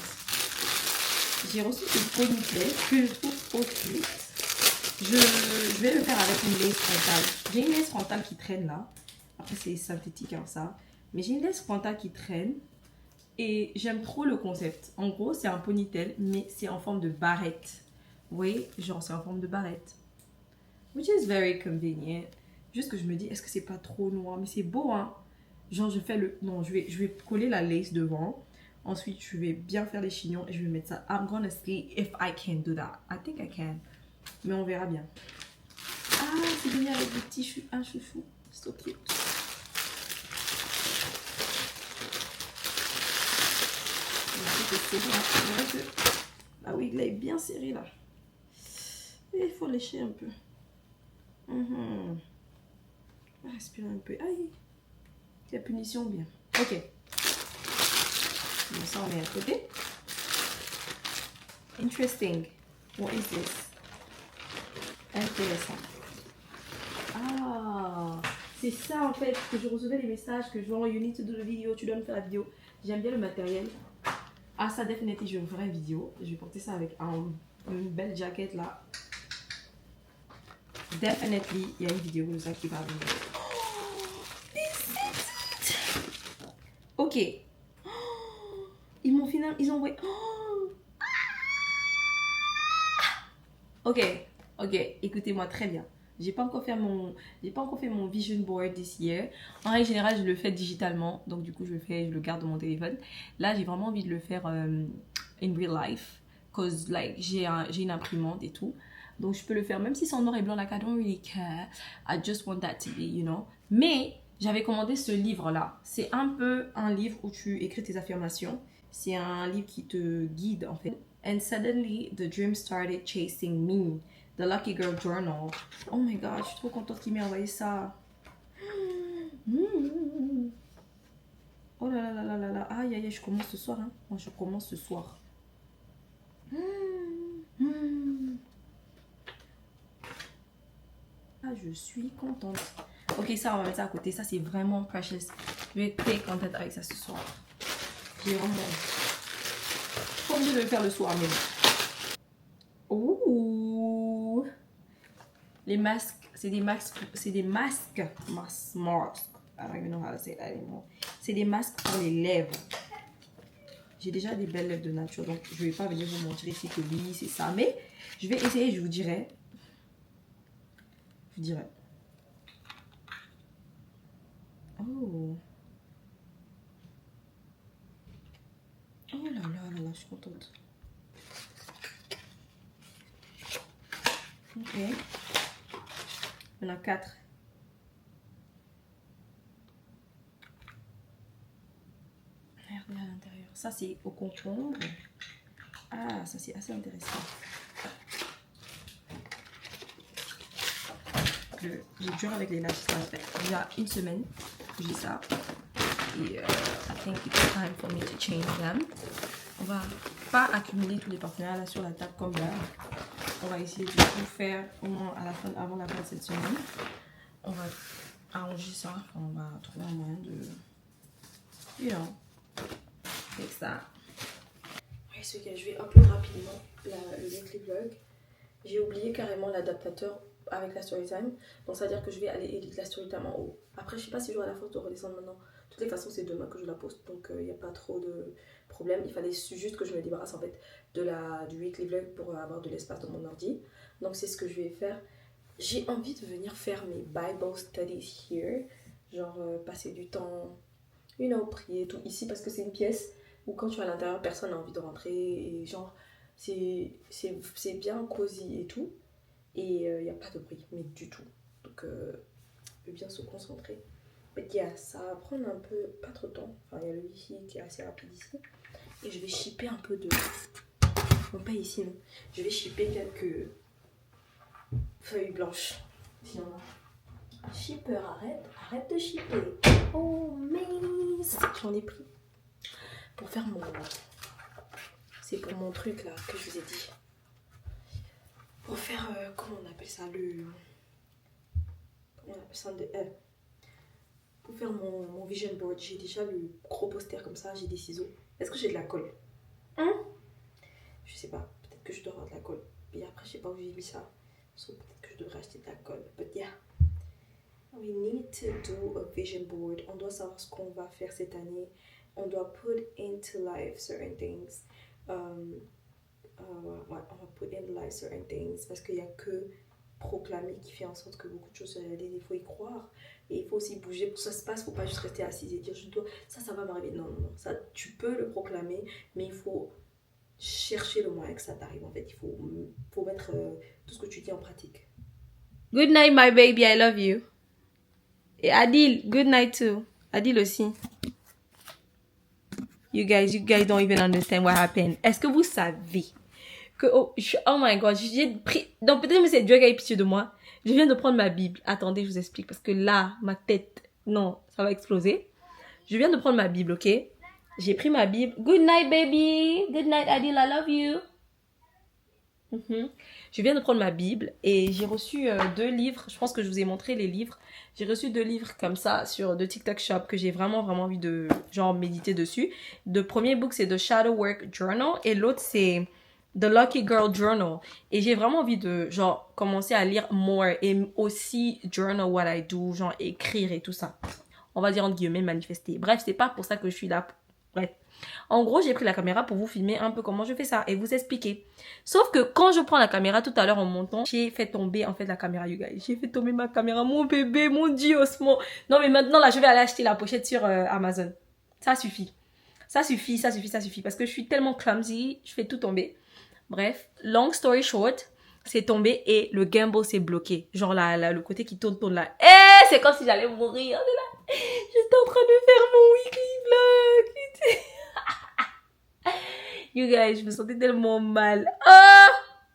J'ai reçu une ponytail que je trouve trop cute. Je vais le faire avec une lace frontale. J'ai une lace frontale qui traîne là. Après c'est synthétique hein, ça. Mais j'ai une lace frontale qui traîne. Et j'aime trop le concept. En gros c'est un ponytail mais c'est en forme de barrette. Vous voyez, genre c'est en forme de barrette. Which is very convenient. Juste que je me dis est-ce que c'est pas trop noir. Mais c'est beau hein. Genre je fais le... Non, je vais coller la lace devant. Ensuite, je vais bien faire les chignons et je vais mettre ça. I'm gonna see if I can do that. I think I can. Mais on verra bien. Ah, c'est venu avec des petits un chouchou. So cute. La wig là est bien serrée là. Et il faut lécher un peu. Respirer un peu. Aïe. La punition bien. Ok. Bon, ça on met à côté. Interesting. What is this? Intéressant. Ah, c'est ça en fait que je recevais les messages que genre you need to do the video, tu dois me faire la vidéo. J'aime bien le matériel. Ah ça définitivement je vais faire une vidéo. Je vais porter ça avec une belle jaquette là. Definitely il y a une vidéo de ça qui va venir. Ok. Ils m'ont finalement... Ils ont envoyé... Ok. Écoutez-moi très bien. J'ai pas encore fait mon vision board this year. En règle générale, je le fais digitalement. Donc du coup, je le garde dans mon téléphone. Là, j'ai vraiment envie de le faire in real life. Cause like, j'ai une imprimante et tout. Donc je peux le faire même si c'est en noir et blanc. Like, I don't really care. I just want that to be, you know. Mais... J'avais commandé ce livre-là. C'est un peu un livre où tu écris tes affirmations. C'est un livre qui te guide en fait. And suddenly, the dream started chasing me. The Lucky Girl Journal. Oh my god, je suis trop contente qu'il m'ait envoyé ça. Oh là là là là là. Aïe aïe aïe, je commence ce soir. Hein. Moi, je commence ce soir. Ah, je suis contente. Ok, ça, on va mettre ça à côté. Ça, c'est vraiment precious. Je vais être très contente avec ça ce soir. J'ai vraiment... Pas obligé de le faire le soir, mais... Ouh! Les masques, c'est des masques... Masks. I don't even know how to say that anymore. C'est des masques pour les lèvres. j'ai déjà des belles lèvres de nature, donc je vais pas venir vous montrer ici que oui, c'est ça. Mais je vais essayer, je vous dirai. Je vous dirai. Oh. Oh là là là là, je suis contente. Ok. Il y en a 4. Regardez à l'intérieur. Ça, c'est au concombre. Ah, ça, c'est assez intéressant. J'ai dur avec les lashes. Ça fait déjà une semaine que j'ai ça. Et I think it's time for me to change them. On va pas accumuler tous les partenaires là sur la table comme là. On va essayer de tout faire au moins à la fin, avant la fin de cette semaine. On va arranger ça. On va trouver un moyen de... You know. Avec ça. Oui, ce que je vais un peu rapidement le weekly vlog. J'ai oublié carrément l'adaptateur avec la storytime. Donc ça veut dire que je vais aller éditer la storytime en haut. Après, je sais pas si j'aurai la force de redescendre maintenant. De toutes les façons, c'est demain que je la poste. Donc il n'y a pas trop de problème. Il fallait juste que je me débarrasse en fait du weekly vlog pour avoir de l'espace dans mon ordi. Donc c'est ce que je vais faire. J'ai envie de venir faire mes Bible studies here. Genre passer du temps, you know, prier tout ici parce que c'est une pièce où quand tu es à l'intérieur, personne n'a envie de rentrer. Et genre, c'est bien cosy et tout. Et il n'y a pas de bruit, mais du tout. Donc, on peut bien se concentrer. Mais yeah, ça va prendre un peu, pas trop de temps. Enfin, il y a le wifi qui est assez rapide ici. Et je vais shipper un peu de... Non, pas ici, non. Je vais shipper quelques feuilles blanches. Si on a. Shipper, arrête de shipper. Oh, mais j'en ai pris. Pour faire mon... C'est pour mon truc là que je vous ai dit. Pour faire, comment on appelle ça, comment on appelle ça, pour faire mon vision board, j'ai déjà le gros poster comme ça, j'ai des ciseaux. Est-ce que j'ai de la colle? Je sais pas, peut-être que je dois avoir de la colle. Et après, je sais pas où j'ai mis ça. So, peut-être que je devrais acheter de la colle. But yeah, we need to do a vision board. On doit savoir ce qu'on va faire cette année. On doit put into life certain things. Ouais, on va put in life certain things parce qu'il n'y a que proclamer qui fait en sorte que beaucoup de choses se réalisent. Il faut y croire et il faut aussi bouger pour que ça se passe. Il ne faut pas juste rester assis et dire je dois, ça va m'arriver. Non, ça, tu peux le proclamer, mais il faut chercher le moyen que ça t'arrive. En fait, il faut mettre tout ce que tu dis en pratique. Good night, my baby, I love you. Et Adil, good night too. Adil aussi. You guys don't even understand what happened. Est-ce que vous savez que oh my god, j'ai pris, donc peut-être que c'est Dieu qui a eu pitié de moi. Je viens de prendre ma Bible. Attendez, je vous explique parce que là, ma tête, non, ça va exploser. Je viens de prendre ma Bible, ok? J'ai pris ma Bible. Good night, baby. Good night, Adil, I love you. Je viens de prendre ma Bible et j'ai reçu 2 livres. Je pense que je vous ai montré les livres. J'ai reçu 2 livres comme ça de TikTok Shop que j'ai vraiment envie de genre méditer dessus. Le premier book c'est The Shadow Work Journal et l'autre c'est The Lucky Girl Journal. Et j'ai vraiment envie de genre commencer à lire more et aussi journal what I do, genre écrire et tout ça. On va dire entre guillemets manifester. Bref, c'est pas pour ça que je suis là. Bref. En gros, j'ai pris la caméra pour vous filmer un peu comment je fais ça et vous expliquer. Sauf que quand je prends la caméra tout à l'heure en montant, j'ai fait tomber en fait la caméra, you guys. J'ai fait tomber ma caméra, mon bébé, mon dios, mon... Non mais maintenant là, je vais aller acheter la pochette sur Amazon. Ça suffit. Ça suffit. Parce que je suis tellement clumsy, je fais tout tomber. Bref, long story short, c'est tombé et le gimbal s'est bloqué. Genre là, le côté qui tourne là. Eh, c'est comme si j'allais mourir. J'étais en train de faire mon weekly vlog. You guys, je me sentais tellement mal. Ah!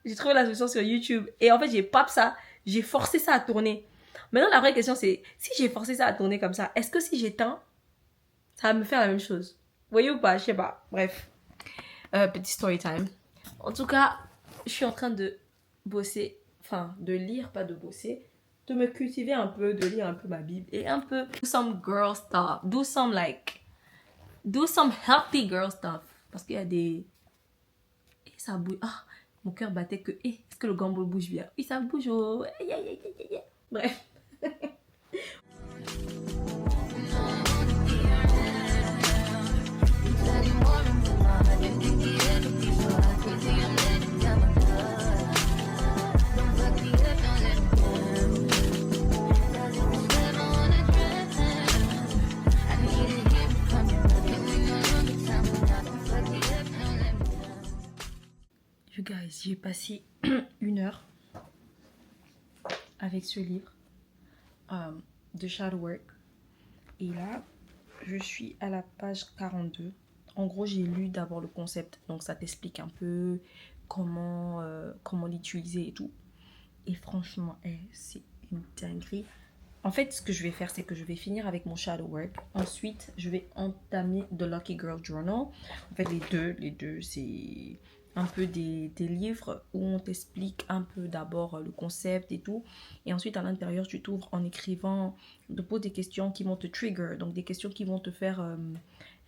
J'ai trouvé la solution sur YouTube. Et en fait, j'ai pop ça. J'ai forcé ça à tourner. Maintenant, la vraie question, c'est... Si j'ai forcé ça à tourner comme ça, est-ce que si j'éteins, ça va me faire la même chose? Vous voyez ou pas? Je sais pas. Bref. Petit story time. En tout cas, je suis en train de bosser. Enfin, de lire, pas de bosser. De me cultiver un peu, de lire un peu ma Bible. Et un peu... Do some girl stuff. Do some healthy girl stuff. Parce qu'il y a des... Et ça bouge. Ah, mon cœur battait que... est-ce que le gimbal bouge bien? Oui, ça bouge. Oh. Bref. J'ai passé 1 heure avec ce livre de Shadow Work. Et là, je suis à la page 42. En gros, j'ai lu d'abord le concept. Donc, ça t'explique un peu comment l'utiliser et tout. Et franchement, c'est une dinguerie. En fait, ce que je vais faire, c'est que je vais finir avec mon Shadow Work. Ensuite, je vais entamer The Lucky Girl Journal. En fait, les deux, c'est un peu des livres où on t'explique un peu d'abord le concept et tout. Et ensuite, à l'intérieur, tu t'ouvres en écrivant, te poses des questions qui vont te trigger. Donc, des questions qui vont te faire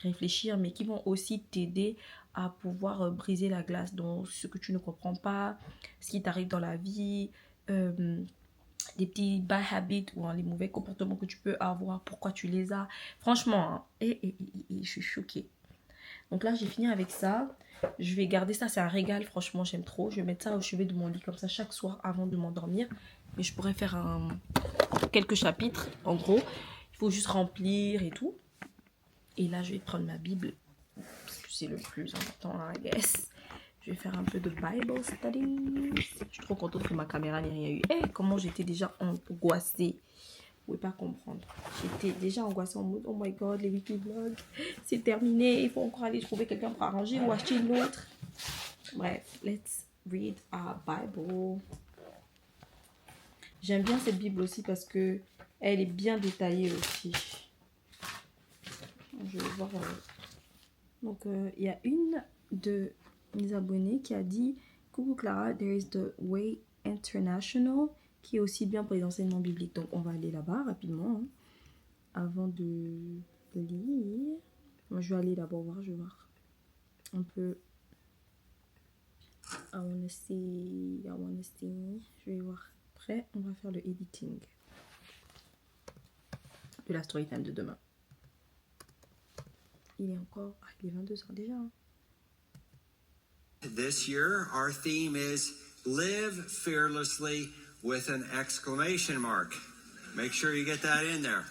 réfléchir, mais qui vont aussi t'aider à pouvoir briser la glace. Donc, ce que tu ne comprends pas, ce qui t'arrive dans la vie, des petits bad habits ou les mauvais comportements que tu peux avoir, pourquoi tu les as. Franchement, je suis choquée. Donc là, j'ai fini avec ça. Je vais garder ça, c'est un régal, franchement, j'aime trop. Je vais mettre ça au chevet de mon lit comme ça chaque soir avant de m'endormir. Mais je pourrais faire quelques chapitres, en gros. Il faut juste remplir et tout. Et là, je vais prendre ma Bible, parce que c'est le plus important, I guess. Je vais faire un peu de Bible study. Je suis trop contente que ma caméra n'ait rien eu. Comment j'étais déjà angoissée. Vous pouvez pas comprendre. J'étais déjà angoissée en mode, oh my god, les weekly vlogs, c'est terminé. Il faut encore aller trouver quelqu'un pour arranger ou acheter une autre. Bref, let's read our Bible. J'aime bien cette Bible aussi parce que elle est bien détaillée aussi. Je vais voir. Donc, il y a une de mes abonnés qui a dit coucou Clara, there is the Way International qui est aussi bien pour les enseignements bibliques. Donc on va aller là-bas rapidement avant de lire. Moi je vais aller d'abord voir, je vais voir un peu. I wanna see. Je vais voir. Après on va faire le editing de la story time de demain. Il est encore... il est 22h déjà. This year, our theme is Live Fearlessly with an exclamation mark. Make sure you get that in there.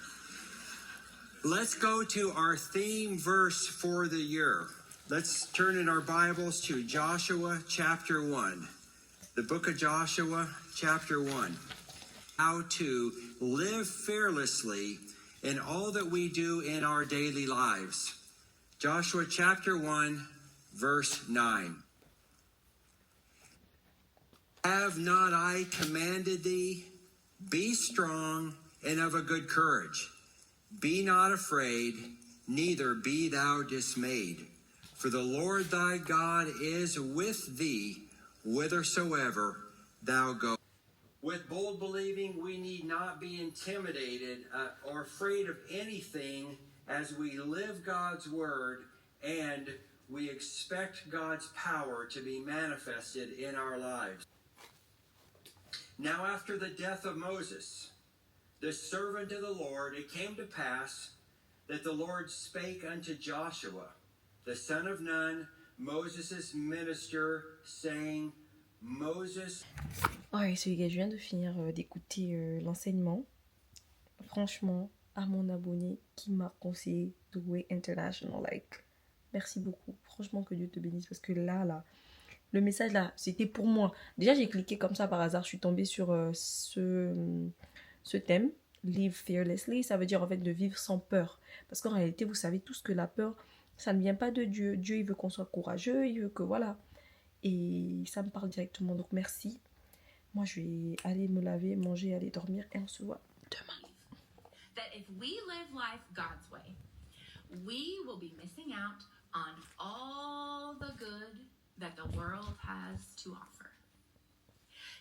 Let's go to our theme verse for the year. Let's turn in our Bibles to Joshua chapter 1. The book of Joshua chapter 1. How to live fearlessly in all that we do in our daily lives. Joshua chapter 1, verse 9. Have not I commanded thee? Be strong and of a good courage. Be not afraid, neither be thou dismayed. For the Lord thy God is with thee whithersoever thou goest. With bold believing, we need not be intimidated or afraid of anything as we live God's word and we expect God's power to be manifested in our lives. Now after the death of Moses, the servant of the Lord, it came to pass that the Lord spake unto Joshua, the son of Nun, Moses' minister, saying, Moses... Alright, so les gars, je viens de finir d'écouter l'enseignement. Franchement, à mon abonné qui m'a conseillé The Way International, merci beaucoup. Franchement, que Dieu te bénisse parce que là, le message là, c'était pour moi. Déjà, j'ai cliqué comme ça par hasard, je suis tombée sur ce thème, Live Fearlessly. Ça veut dire en fait de vivre sans peur. Parce qu'en réalité, vous savez tous que la peur, ça ne vient pas de Dieu. Dieu, il veut qu'on soit courageux, il veut que voilà. Et ça me parle directement, donc merci. Moi, je vais aller me laver, manger, aller dormir et on se voit demain. That if we live life God's way, we will be missing out on all the good that the world has to offer.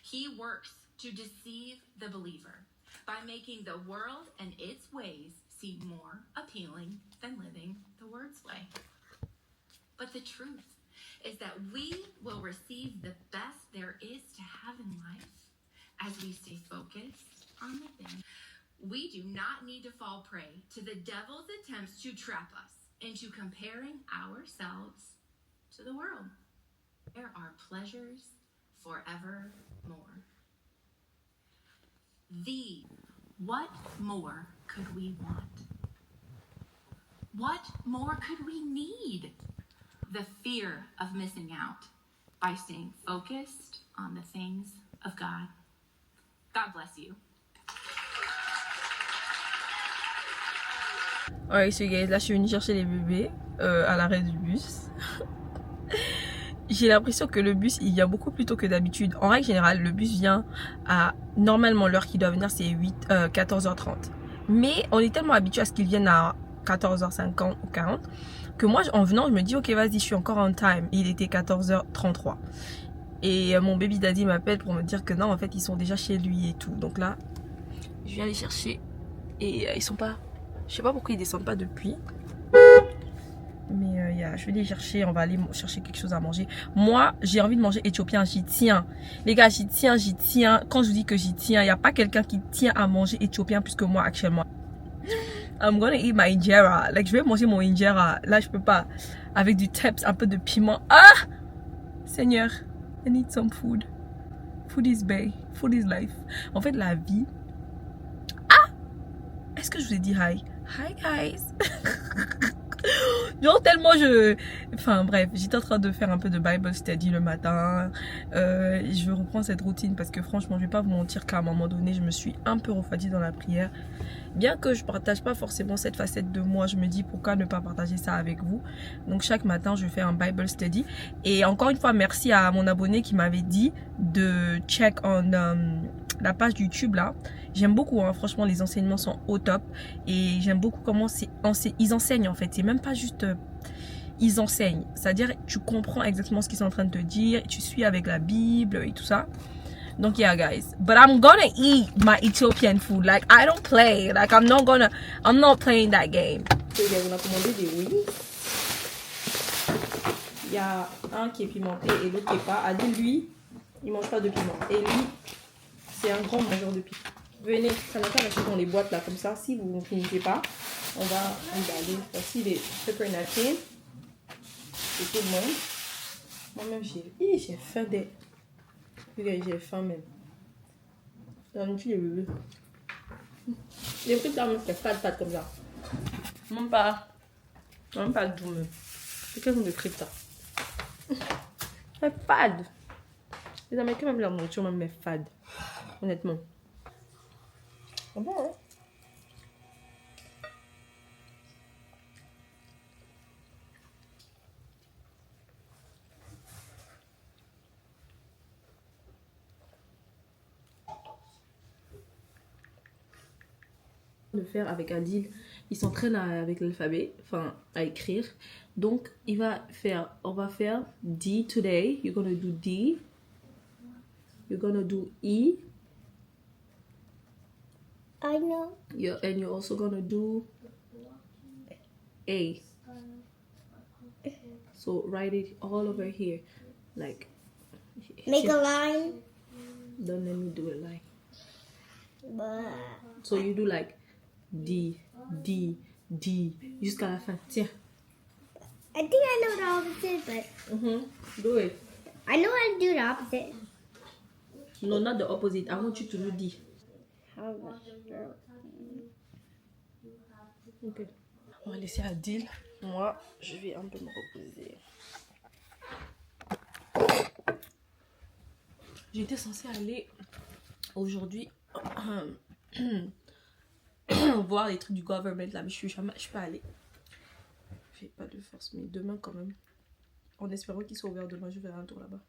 He works to deceive the believer by making the world and its ways seem more appealing than living the Word's way. But the truth is that we will receive the best there is to have in life as we stay focused on the things. We do not need to fall prey to the devil's attempts to trap us into comparing ourselves to the world. There are pleasures forevermore. What more could we want? What more could we need? The fear of missing out by staying focused on the things of God. God bless you. Alright, so guys, là je suis venue chercher les bébés à l'arrêt du bus. J'ai l'impression que le bus il vient beaucoup plus tôt que d'habitude. En règle générale, le bus vient à normalement l'heure qu'il doit venir, c'est 14h30. Mais on est tellement habitué à ce qu'il vienne à 14h50 ou 40 que moi en venant je me dis ok vas-y je suis encore on time. Il était 14h33 et mon baby daddy m'appelle pour me dire que non en fait ils sont déjà chez lui et tout. Donc là je viens les chercher et ils sont pas, je sais pas pourquoi ils descendent pas depuis. Mais je vais les chercher, on va aller chercher quelque chose à manger. Moi, j'ai envie de manger éthiopien, j'y tiens. Les gars, j'y tiens. Quand je vous dis que j'y tiens, il n'y a pas quelqu'un qui tient à manger éthiopien plus que moi actuellement. I'm gonna eat my injera. Like, je vais manger mon injera. Là, je peux pas. Avec du teps, un peu de piment. Ah! Seigneur, I need some food. Food is bae. Food is life. En fait, la vie... Ah! Est-ce que je vous ai dit hi? Hi, guys! Genre tellement enfin bref, j'étais en train de faire un peu de Bible study le matin. Je veux reprendre cette routine parce que franchement je vais pas vous mentir qu'à un moment donné je me suis un peu refroidie dans la prière. Bien que je partage pas forcément cette facette de moi, je me dis pourquoi ne pas partager ça avec vous. Donc chaque matin je fais un Bible study. Et encore une fois merci à mon abonné qui m'avait dit de check on la page YouTube là. J'aime beaucoup hein, franchement les enseignements sont au top. Et j'aime beaucoup comment ils enseignent en fait. C'est même pas juste ils enseignent, c'est-à-dire tu comprends exactement ce qu'ils sont en train de te dire, tu suis avec la Bible et tout ça. Donc yeah guys, but I'm gonna eat my Ethiopian food. Like I don't play, like I'm not playing that game. So yeah, on a commandé des wings. Il y a un qui est pimenté et l'autre qui est pas. Adil lui, il mange pas de piment. Et lui, c'est un grand mangeur de piment. Venez, ça n'a pas acheter dans les boîtes là comme ça. Si vous ne finissez pas, on va regarder. Voici les paper napkins. C'est tout le monde. Moi-même j'ai faim des... J'ai faim même. Donne-tu les bébés. Les trucs là me fait fade comme ça. Même pas doux même. C'est quel genre de frites ça? C'est fade. Les Américains même la nourriture même est fade. Honnêtement. Ah bon hein? De faire avec Adil, il s'entraîne avec l'alphabet, enfin à écrire. Donc on va faire D today. You're gonna do D. You're gonna do E. I know. And you're also gonna do A. So write it all over here, like. Make a line. Don't let me do a line. But So you do like D, D, D jusqu'à la fin. Tiens. I think I know the opposite, but Do it. I know how to do the opposite. No, not the opposite. I want you to do D. Ok. On va laisser Adil. Moi, je vais un peu me reposer. J'étais censée aller aujourd'hui voir les trucs du government là, mais je suis pas allée. J'ai pas de force, mais demain quand même. En espérant qu'ils soient ouverts demain, je vais faire un tour là-bas.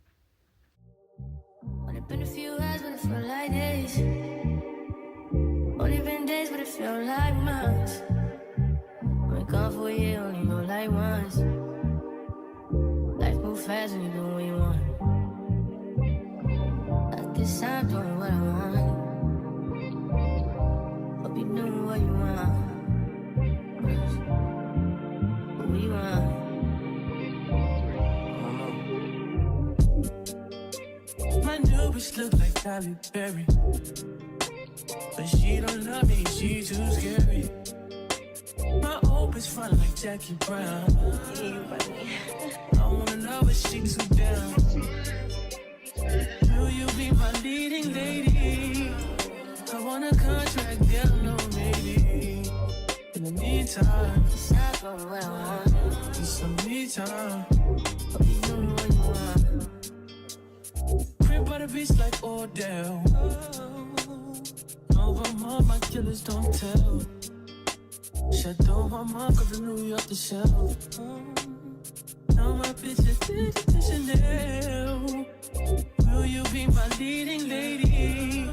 Only been a few hours, but it felt like days. Only been days, but it felt like months. Been gone for a year, only know like once. Life moves fast when you do what you want. At this time, doing what I want. Hope you doing what you want. What you want. My new bitch look like Tyler Perry, but she don't love me, she too scary. My old bitch front like Jackie Brown. I wanna know if she too down. Will you be my leading lady? I want a contract, girl, no maybe. In the meantime, It's not going well, huh? just some me time. Hope you doing what you want. crib by the beach like Odell. Over my killers don't tell. Shadow my mark of the New York to shelf. Now my bitches did it to Chanel. Will you be my leading lady?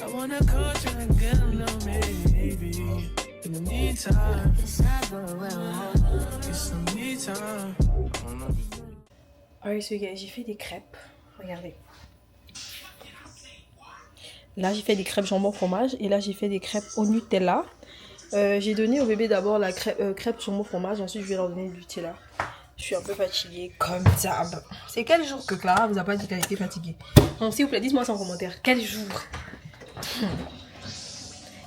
I wanna call you and get a little maybe. In the meantime, it's some me time. Alright, so guys, j'ai fait des crêpes. Regardez. Là, j'ai fait des crêpes jambon fromage. Et là, j'ai fait des crêpes au Nutella. J'ai donné au bébé d'abord la crêpe jambon fromage. Ensuite, je vais leur donner du Nutella. Je suis un peu fatiguée, comme d'hab. C'est quel jour que Clara vous a pas dit qu'elle était fatiguée? Donc, s'il vous plaît, dites-moi ça en commentaire. Quel jour?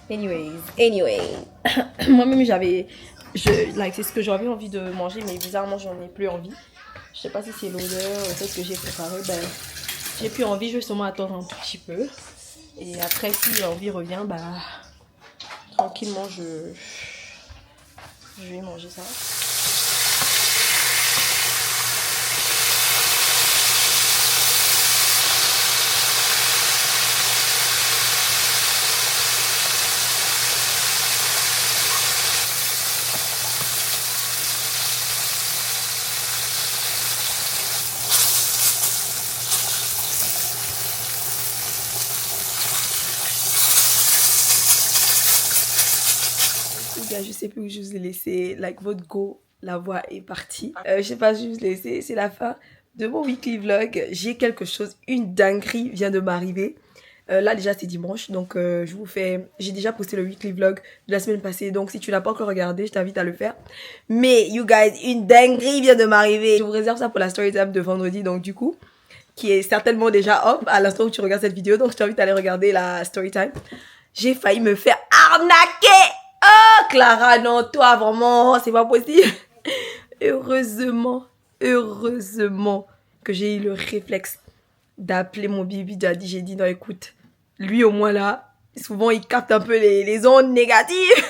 Anyway. Moi-même, c'est ce que j'avais envie de manger, mais bizarrement, j'en ai plus envie. Je sais pas si c'est l'odeur ou c'est ce que j'ai préparé. Ben, j'ai plus envie, je vais seulement attendre un tout petit peu. Et après, si l'envie revient, bah, tranquillement, je vais manger ça. Je sais plus où je vous ai laissé, votre go, la voix est partie. Je sais pas où je vous ai laissé, c'est la fin de mon weekly vlog. J'ai quelque chose, une dinguerie vient de m'arriver. Là déjà c'est dimanche, donc j'ai déjà posté le weekly vlog de la semaine passée, donc si tu l'as pas encore regardé, je t'invite à le faire. Mais you guys, une dinguerie vient de m'arriver. Je vous réserve ça pour la story time de vendredi, donc du coup, qui est certainement déjà up à l'instant où tu regardes cette vidéo, donc je t'invite à aller regarder la story time. J'ai failli me faire arnaquer. Oh Clara, non, toi vraiment, c'est pas possible. Heureusement que j'ai eu le réflexe d'appeler mon bibi daddy. J'ai dit non, écoute, lui au moins là, souvent il capte un peu les ondes négatives.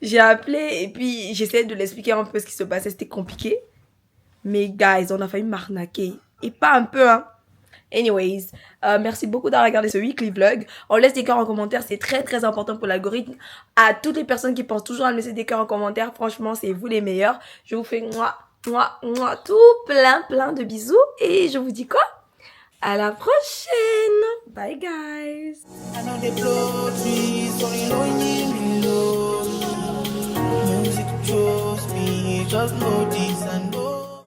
J'ai appelé et puis j'essayais de l'expliquer un peu ce qui se passait, c'était compliqué. Mais guys, on a failli m'arnaquer. Et pas un peu, hein. Anyways, merci beaucoup d'avoir regardé ce weekly vlog. On laisse des cœurs en commentaire, c'est très très important pour l'algorithme. À toutes les personnes qui pensent toujours à me laisser des cœurs en commentaire, franchement c'est vous les meilleurs. Je vous fais tout plein de bisous et je vous dis quoi? À la prochaine. Bye guys. I know they blow trees, only lonely me low. Music chose me, just know the